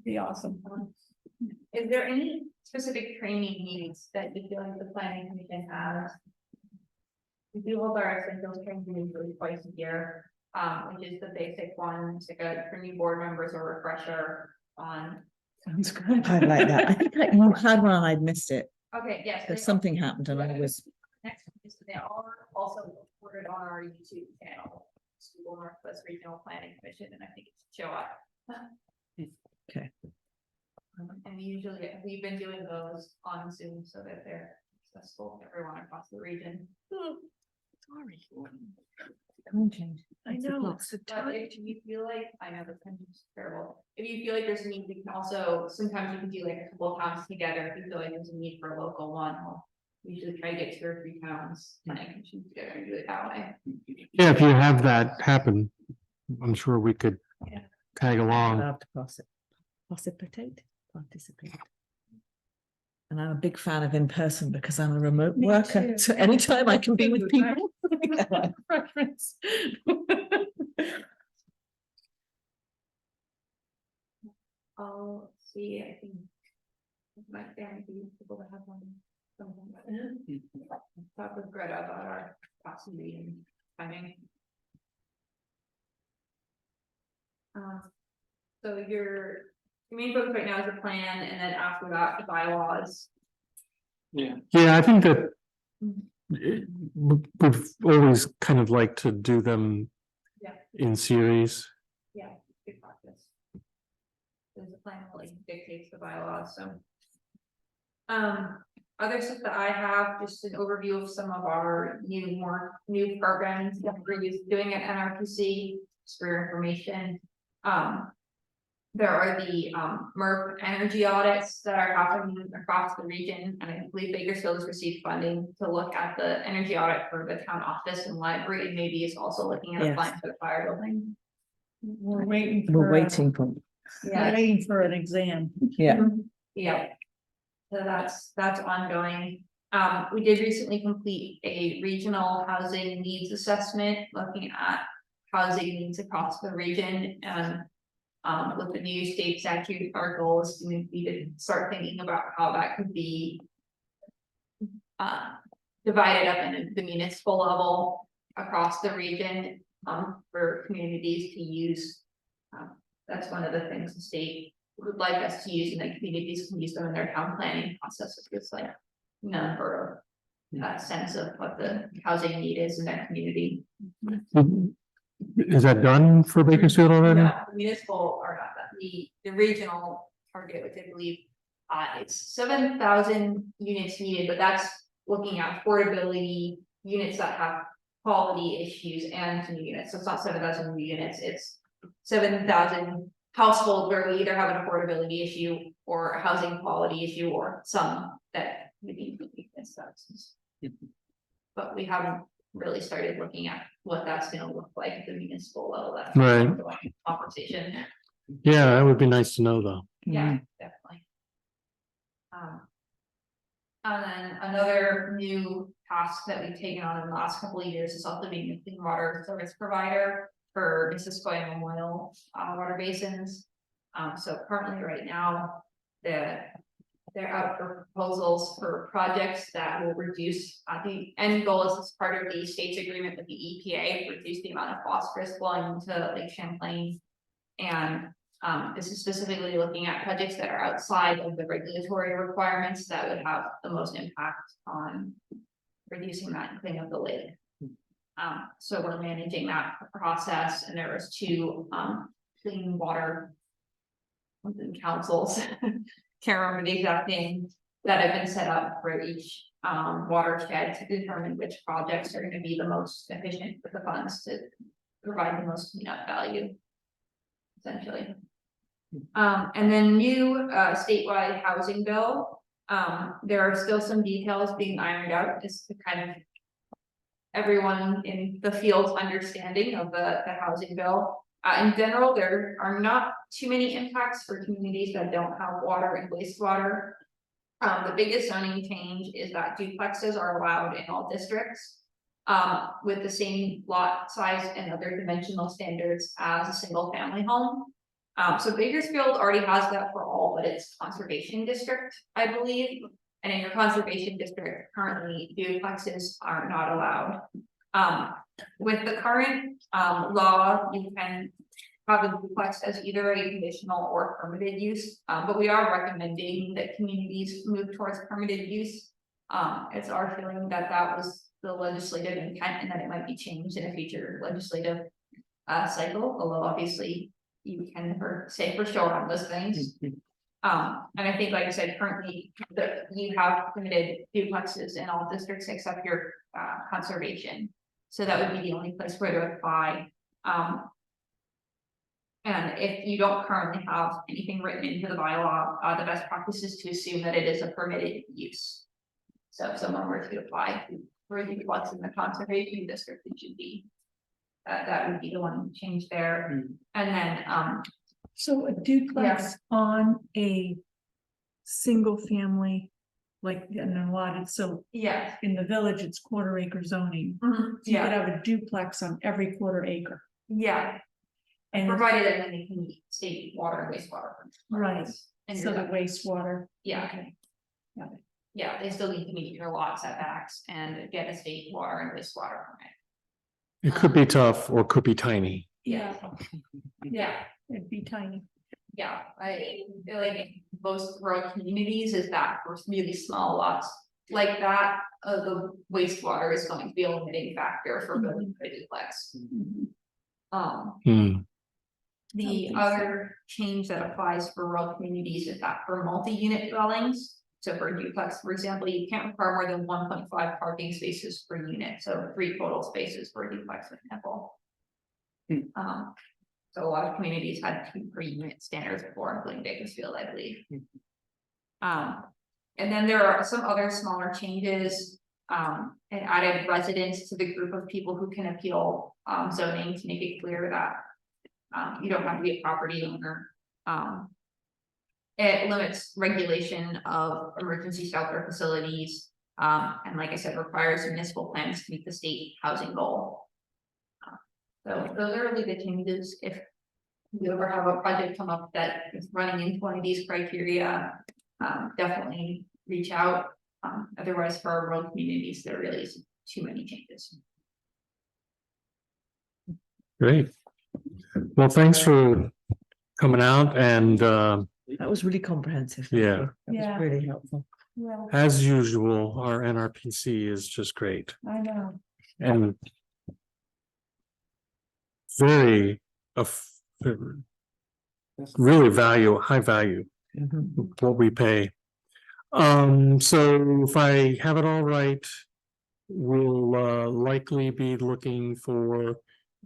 [SPEAKER 4] Be awesome.
[SPEAKER 6] Is there any specific training needs that you feel like the planning commission has? We do hold our essentials training usually twice a year, which is the basic one, it's like for new board members or refresher on.
[SPEAKER 4] Sounds good.
[SPEAKER 3] I like that. I think you had one and I'd missed it.
[SPEAKER 6] Okay, yes.
[SPEAKER 3] There's something happened and I was,
[SPEAKER 6] Next, is they are also recorded on our YouTube channel, School Northwest Regional Planning Commission, and I think it's show up.
[SPEAKER 3] Okay.
[SPEAKER 6] And usually, we've been doing those on Zoom so that they're accessible to everyone across the region.
[SPEAKER 3] sorry. Time change.
[SPEAKER 4] I know, it's a
[SPEAKER 6] But
[SPEAKER 4] time.
[SPEAKER 6] if you feel like, I know the time is terrible, if you feel like there's a need, we can also, sometimes we can do like a couple of towns together, if you feel like there's a need for a local one, we'll usually try to get 2 or 3 towns, planning commissions together and do it that way.
[SPEAKER 1] Yeah, if you have that happen, I'm sure we could
[SPEAKER 6] Yeah.
[SPEAKER 1] tag along.
[SPEAKER 3] Love to participate. And I'm a big fan of in person because I'm a remote
[SPEAKER 4] Me
[SPEAKER 3] worker,
[SPEAKER 4] too.
[SPEAKER 3] so anytime I can be with
[SPEAKER 4] Food, right?
[SPEAKER 3] people.
[SPEAKER 4] Preference.
[SPEAKER 6] I'll see, I think. My family be able to have one. Talk with Greta about our capacity and timing. So your main focus right now is the plan, and then after that, the bylaws.
[SPEAKER 2] Yeah.
[SPEAKER 1] Yeah, I think that we've always kind of liked to do them
[SPEAKER 6] Yeah.
[SPEAKER 1] in series.
[SPEAKER 6] Yeah, good practice. There's a plan that like dictates the bylaws, so. Other stuff that I have, just an overview of some of our new programs that we're doing at NRPC, just for your information. There are the MERP energy audits that are happening across the region, and I believe Bakersfield has received funding to look at the energy audit for the town office and library, and maybe is also looking at
[SPEAKER 3] Yes.
[SPEAKER 6] applying for the fire building.
[SPEAKER 4] We're waiting for.
[SPEAKER 3] We're waiting for,
[SPEAKER 6] Yeah.
[SPEAKER 4] Waiting for an exam.
[SPEAKER 3] yeah,
[SPEAKER 6] Yeah. So that's ongoing. We did recently complete a regional housing needs assessment, looking at housing needs across the region, and with the new state statute, our goal is to be to start thinking about how that could be divided up in the municipal level across the region, for communities to use. That's one of the things the state would like us to use, and then communities can use them in their town planning process. It's like number of sense of what the housing need is in their community.
[SPEAKER 1] Is that done for Bakersfield already?
[SPEAKER 6] No, the municipal are not that, the regional target, which I believe, it's 7,000 units needed, but that's looking at affordability, units that have quality issues and new units, so it's not 7,000 new units, it's 7,000 households where we either have an affordability issue or a housing quality issue, or some that maybe units. But we haven't really started looking at what that's gonna look like at the municipal level. That's
[SPEAKER 1] Right.
[SPEAKER 6] an ongoing conversation.
[SPEAKER 1] Yeah, that would be nice to know, though.
[SPEAKER 6] Yeah, definitely. And then another new task that we've taken on in the last couple of years is also being a clean water service provider for Missisquoi and Memorial water basins. So currently right now, they're out for proposals for projects that will reduce, the end goal is as part of the state's agreement with the EPA, reduce the amount of phosphorus flowing into Lake Champlain. And this is specifically looking at projects that are outside of the regulatory requirements that would have the most impact on reducing that and cleaning up the lake. So we're managing that process, and there was two clean water councils, can't remember the exact name, that have been set up for each watershed to determine which projects are going to be the most efficient with the funds to provide the most cleanup value, essentially. And then new statewide housing bill. There are still some details being ironed out, just to kind of everyone in the field's understanding of the housing bill. In general, there are not too many impacts for communities that don't have water and wastewater. The biggest zoning change is that duplexes are allowed in all districts, with the same lot size and other dimensional standards as a single family home. So Bakersfield already has that for all, but it's conservation district, I believe. And in your conservation district, currently duplexes are not allowed. With the current law, you can have a duplex as either a conditional or permitted use, but we are recommending that communities move towards permitted use. It's our feeling that that was the legislative intent, and that it might be changed in a future legislative cycle, although obviously you can never say for sure on those things. And I think, like I said, currently you have permitted duplexes in all districts except your conservation. So that would be the only place where to apply. And if you don't currently have anything written into the bylaw, the best practice is to assume that it is a permitted use. So if someone were to apply for a duplex in the conservation district, it should be That would be the one change there. And then,
[SPEAKER 4] So a duplex on a single family, like in a lot, so
[SPEAKER 6] yeah.
[SPEAKER 4] in the village, it's quarter acre zoning. You could
[SPEAKER 6] Yeah,
[SPEAKER 4] have a duplex on every quarter acre.
[SPEAKER 6] yeah,
[SPEAKER 4] And
[SPEAKER 6] provided that they can meet state water and wastewater.
[SPEAKER 4] Right.
[SPEAKER 6] And
[SPEAKER 4] so the
[SPEAKER 6] your-
[SPEAKER 4] wastewater.
[SPEAKER 6] yeah,
[SPEAKER 4] Okay. Got it.
[SPEAKER 6] yeah, they still need to meet your lot setbacks and get a state water and wastewater permit.
[SPEAKER 1] It could be tough or could be tiny.
[SPEAKER 6] Yeah,
[SPEAKER 4] Yeah, it'd be tiny.
[SPEAKER 6] yeah, I feel like most rural communities is that for really small lots like that, the wastewater is going to be a limiting factor for building a duplex.
[SPEAKER 1] Hmm.
[SPEAKER 6] The
[SPEAKER 4] think so.
[SPEAKER 6] other change that applies for rural communities is that for multi-unit dwellings. So for a duplex, for example, you can't require more than 1.5 parking spaces per unit, so 3 total spaces for a duplex, for example. So a lot of communities had 2 per unit standards before, including Bakersfield, I believe. And then there are some other smaller changes. It added residents to the group of people who can appeal zoning to make it clear that you don't have to be a property owner. It limits regulation of emergency shelter facilities. And like I said, requires municipal plans to meet the state housing goal. So those are really the changes. If you ever have a project come up that is running into one of these criteria, definitely reach out. Otherwise, for our rural communities, there really isn't too many changes.
[SPEAKER 1] Great. Well, thanks for coming out and
[SPEAKER 3] That was really comprehensive.
[SPEAKER 1] Yeah.
[SPEAKER 3] That was
[SPEAKER 4] Yeah.
[SPEAKER 3] really helpful.
[SPEAKER 4] Well,
[SPEAKER 1] as usual, our NRPC is just great
[SPEAKER 4] I know.
[SPEAKER 1] and very really high value
[SPEAKER 3] Mhm.
[SPEAKER 1] what we pay. So if I have it all right, we'll likely be looking for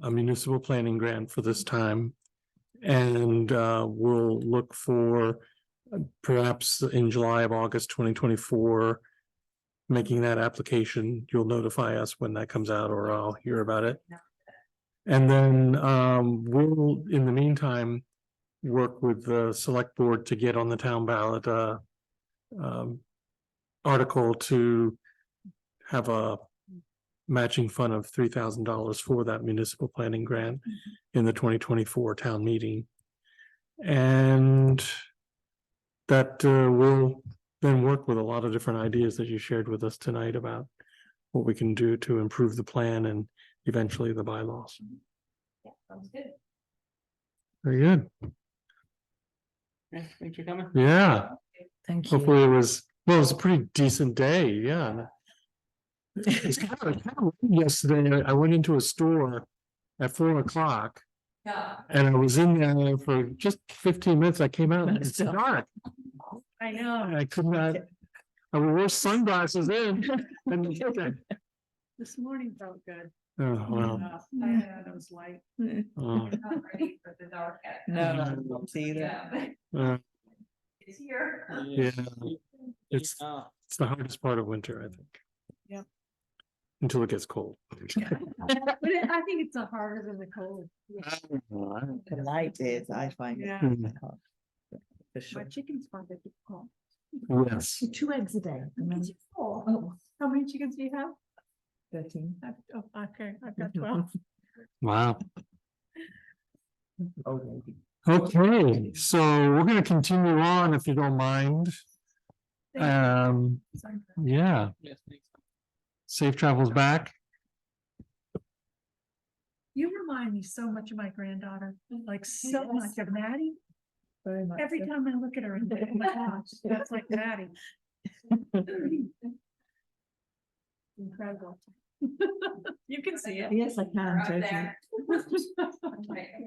[SPEAKER 1] a municipal planning grant for this time. And we'll look for perhaps in July of August 2024, making that application. You'll notify us when that comes out, or I'll hear about it. And then we'll, in the meantime, work with the select board to get on the town ballot article to have a matching fund of $3,000 for that municipal planning grant in the 2024 town meeting. And that will then work with a lot of different ideas that you shared with us tonight about what we can do to improve the plan and eventually the bylaws.
[SPEAKER 6] Yeah, sounds good.
[SPEAKER 1] Very good.
[SPEAKER 2] Thanks for coming.
[SPEAKER 1] Yeah,
[SPEAKER 3] Thank you.
[SPEAKER 1] hopefully it was a pretty decent day. Yeah. It's kind of yesterday. I went into a store at 4 o'clock
[SPEAKER 6] Yeah.
[SPEAKER 1] and I was in there for just 15 minutes. I came out and it's
[SPEAKER 3] Still.
[SPEAKER 1] dark.
[SPEAKER 4] I know.
[SPEAKER 1] I could not. I wore sunglasses in. And,
[SPEAKER 4] This morning felt good.
[SPEAKER 1] oh, well.
[SPEAKER 4] I had those light.
[SPEAKER 1] Oh,
[SPEAKER 6] Not ready for the dark yet.
[SPEAKER 3] No, I don't see that.
[SPEAKER 6] Yeah, but
[SPEAKER 1] uh,
[SPEAKER 6] it's here.
[SPEAKER 1] yeah, it's the hardest part of winter, I think.
[SPEAKER 4] Yep.
[SPEAKER 1] Until it gets cold.
[SPEAKER 4] But I think it's harder than the cold.
[SPEAKER 3] The light is, I find. it
[SPEAKER 4] Yeah.
[SPEAKER 3] hard. For
[SPEAKER 4] My
[SPEAKER 3] sure.
[SPEAKER 4] chickens find it difficult.
[SPEAKER 1] Yes.
[SPEAKER 3] 2 eggs a day. and then-
[SPEAKER 4] Oh, how many chickens do you have?
[SPEAKER 3] 13.
[SPEAKER 4] Oh, okay, I've got 12.
[SPEAKER 1] Wow.
[SPEAKER 5] Okay.
[SPEAKER 1] Okay, so we're gonna continue on if you don't mind.
[SPEAKER 4] Sorry.
[SPEAKER 1] Yeah,
[SPEAKER 2] Yes, thanks.
[SPEAKER 1] safe travels back.
[SPEAKER 4] You remind me so much of my granddaughter, like so much of Maddie.
[SPEAKER 3] Very much.
[SPEAKER 4] Every
[SPEAKER 3] so.
[SPEAKER 4] time I look at her, I'm like, oh my gosh, that's like Maddie. Incredible. You can see it.
[SPEAKER 3] Yes, I can,
[SPEAKER 6] We're up
[SPEAKER 3] totally.
[SPEAKER 6] there.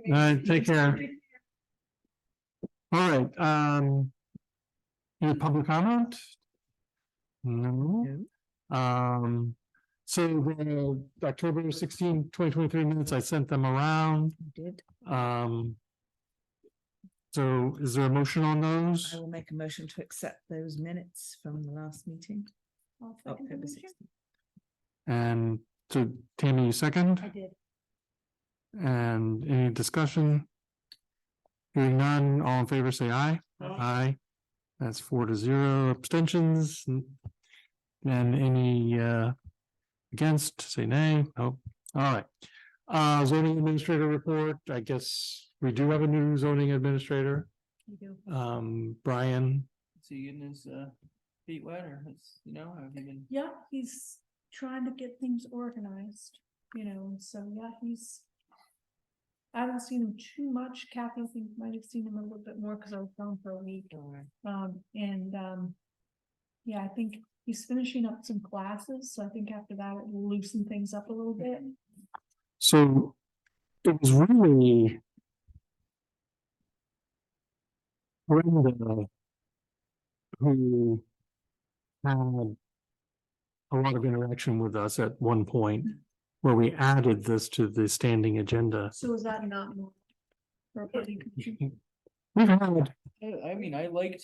[SPEAKER 1] All right, take care. All right, any public comment? No. So the October 16, 2023 minutes, I sent them around.
[SPEAKER 3] I did.
[SPEAKER 1] So is there a motion on those?
[SPEAKER 3] I will make a motion to accept those minutes from the last meeting.
[SPEAKER 4] I'll second the
[SPEAKER 3] October
[SPEAKER 4] motion.
[SPEAKER 3] 16th.
[SPEAKER 1] And so Tammy, you second?
[SPEAKER 4] I did.
[SPEAKER 1] And any discussion? Hearing none, all in favor, say aye.
[SPEAKER 4] Aye.
[SPEAKER 1] Aye. That's 4-0 abstentions. And any against, say nay. Nope. All right. Zoning administrator report. I guess we do have a new zoning administrator.
[SPEAKER 4] You do.
[SPEAKER 1] Brian.
[SPEAKER 2] Is he getting his feet wet or has, have you been?
[SPEAKER 4] Yeah, he's trying to get things organized, and so, yeah, I haven't seen him too much. Kathy, I think, might have seen him a little bit more because I was gone for a week. Yeah, I think he's finishing up some classes, so I think after that it will loosen things up a little bit.
[SPEAKER 1] So it was really Brenda who had a lot of interaction with us at one point where we added this to the standing agenda.
[SPEAKER 4] So is that not more? For a planning commission?
[SPEAKER 1] We've had,
[SPEAKER 2] I mean, I liked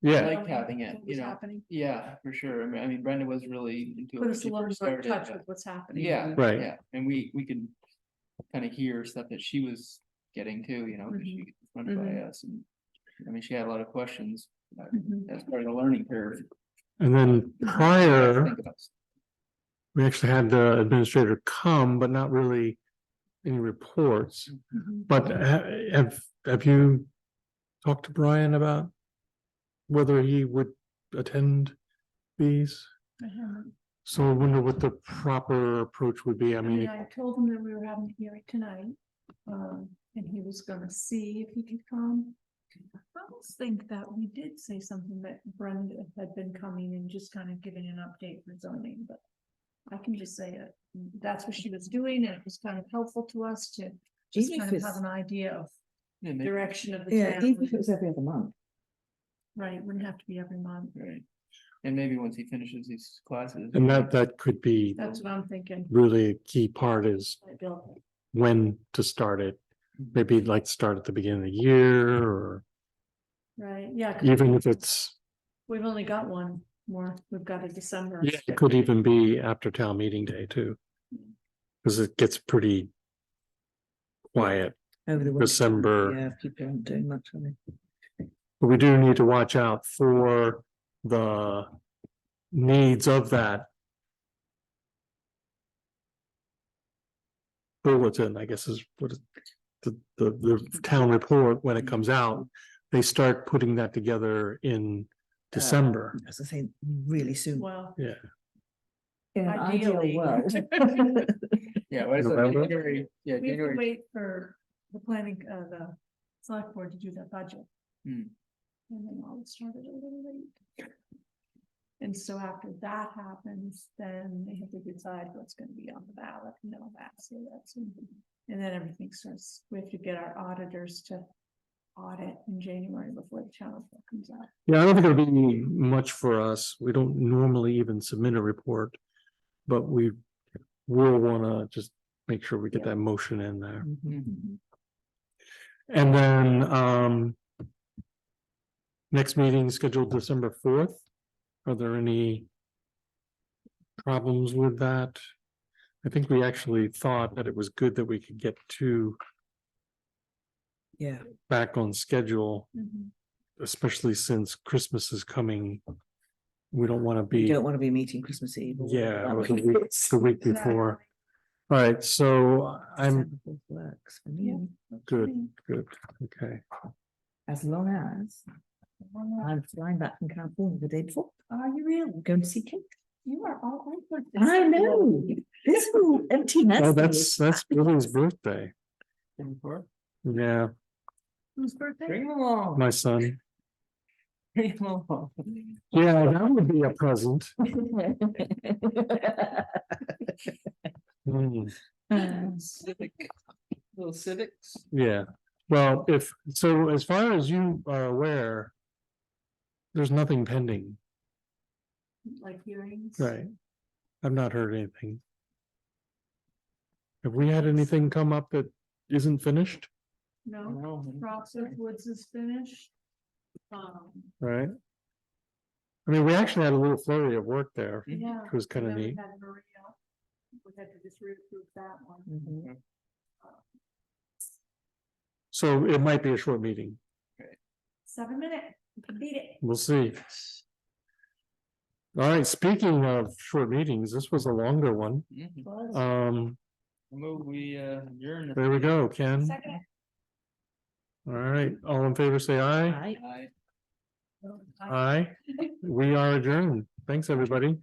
[SPEAKER 1] yeah,
[SPEAKER 2] liked having it,
[SPEAKER 4] What was happening?
[SPEAKER 2] Yeah, for sure. I mean, Brenda was really into it
[SPEAKER 4] Put
[SPEAKER 2] when
[SPEAKER 4] us a
[SPEAKER 2] she
[SPEAKER 4] little
[SPEAKER 2] first
[SPEAKER 4] more in
[SPEAKER 2] started.
[SPEAKER 4] touch with what's happening.
[SPEAKER 2] Yeah,
[SPEAKER 1] Right.
[SPEAKER 2] yeah, and we could kind of hear stuff that she was getting too, because she gets run by us, and I mean, she had a lot of questions.
[SPEAKER 4] Mhm.
[SPEAKER 2] That's part of the learning curve.
[SPEAKER 1] and then
[SPEAKER 2] You have to
[SPEAKER 1] prior,
[SPEAKER 2] think about stuff.
[SPEAKER 1] we actually had the administrator come, but not really any reports.
[SPEAKER 4] Mhm.
[SPEAKER 1] But have you talked to Brian about whether he would attend these?
[SPEAKER 4] I haven't.
[SPEAKER 1] So I wonder what the proper approach would be. I
[SPEAKER 4] I mean,
[SPEAKER 1] mean,
[SPEAKER 4] I told him that we were having a hearing tonight, and he was gonna see if he could come. I almost think that we did say something that Brenda had been coming and just kind of giving an update for zoning, but I can just say it, that's what she was doing, and it was kind of helpful to us to just
[SPEAKER 3] Even
[SPEAKER 4] kind
[SPEAKER 3] if
[SPEAKER 4] of have
[SPEAKER 3] it's-
[SPEAKER 4] an idea of
[SPEAKER 2] Yeah, maybe-
[SPEAKER 4] direction of the
[SPEAKER 3] Yeah,
[SPEAKER 4] town.
[SPEAKER 3] even if it was every other month.
[SPEAKER 4] Right, wouldn't have to be every month.
[SPEAKER 2] Right. And maybe once he finishes these classes.
[SPEAKER 1] and that could be
[SPEAKER 4] That's what I'm thinking.
[SPEAKER 1] really a key part is
[SPEAKER 4] Bill.
[SPEAKER 1] when to start it. Maybe like start at the beginning of the year or
[SPEAKER 4] Right, yeah. 'cause
[SPEAKER 1] even if it's,
[SPEAKER 4] we've only got one more, we've got a December.
[SPEAKER 1] yeah, it could even be after town meeting day too. Cause it gets pretty quiet,
[SPEAKER 3] Over the winter.
[SPEAKER 1] December.
[SPEAKER 3] Yeah, people aren't doing much, are they?
[SPEAKER 1] but we do need to watch out for the needs of that bulletin, I guess is what is the town report when it comes out. They start putting that together in December.
[SPEAKER 3] As I say, really soon.
[SPEAKER 4] Well,
[SPEAKER 1] Yeah,
[SPEAKER 3] In an ideal
[SPEAKER 4] ideally.
[SPEAKER 3] world.
[SPEAKER 2] Yeah, what is it?
[SPEAKER 1] November?
[SPEAKER 2] January, yeah,
[SPEAKER 4] we have to
[SPEAKER 2] January.
[SPEAKER 4] wait for the planning, the select board to do their budget.
[SPEAKER 2] Hmm.
[SPEAKER 4] And then all started a little late. And so after that happens, then they have to decide what's gonna be on the ballot and all that, so that's. And then everything starts, we have to get our auditors to audit in January before the town report comes out.
[SPEAKER 1] yeah, I don't think it'll be much for us. We don't normally even submit a report. But we will wanna just make sure we get that motion in there.
[SPEAKER 3] Mhm.
[SPEAKER 1] And then, next meeting scheduled December 4th. Are there any problems with that? I think we actually thought that it was good that we could get two
[SPEAKER 3] Yeah,
[SPEAKER 1] back on schedule,
[SPEAKER 4] Mhm.
[SPEAKER 1] especially since Christmas is coming. We don't want to
[SPEAKER 3] you
[SPEAKER 1] be,
[SPEAKER 3] don't want to be meeting Christmas Eve. or
[SPEAKER 1] yeah,
[SPEAKER 3] that
[SPEAKER 1] or
[SPEAKER 3] week.
[SPEAKER 1] the week before. All right, so I'm
[SPEAKER 3] December 4th works for me,
[SPEAKER 1] good, okay.
[SPEAKER 3] as long as I'm flying back from California the day before.
[SPEAKER 4] Are you really?
[SPEAKER 3] I'm going to see Kate.
[SPEAKER 4] You are all over this.
[SPEAKER 3] I know, this whole empty nest.
[SPEAKER 1] Oh,
[SPEAKER 3] thing is-
[SPEAKER 1] that's Billy's birthday.
[SPEAKER 2] Before?
[SPEAKER 1] Yeah,
[SPEAKER 4] Whose birthday?
[SPEAKER 2] Bring them along.
[SPEAKER 1] my son.
[SPEAKER 2] Bring them along.
[SPEAKER 1] Yeah, that would be a present. Hmm.
[SPEAKER 2] Civic, little civics.
[SPEAKER 1] Yeah, well, so as far as you are aware. There's nothing pending,
[SPEAKER 4] Like hearings?
[SPEAKER 1] right? I've not heard anything. Have we had anything come up that isn't finished,
[SPEAKER 4] No,
[SPEAKER 2] No.
[SPEAKER 4] Roxas Woods is finished.
[SPEAKER 1] right? I mean, we actually had a little flurry of work there,
[SPEAKER 4] Yeah.
[SPEAKER 1] which was kind of
[SPEAKER 4] and then we
[SPEAKER 1] neat.
[SPEAKER 4] had Maria. We had to just reapprove that one.
[SPEAKER 3] Mhm.
[SPEAKER 1] So it might be a short meeting.
[SPEAKER 4] 7 minute, you can beat it.
[SPEAKER 1] We'll see. All right, speaking of short meetings, this was a longer one.
[SPEAKER 2] Move we adjourn.
[SPEAKER 1] There we go, Ken.
[SPEAKER 4] Second.
[SPEAKER 1] All right, all in favor, say aye.
[SPEAKER 3] Right?
[SPEAKER 2] Aye.
[SPEAKER 1] Aye. We are adjourned. Thanks, everybody.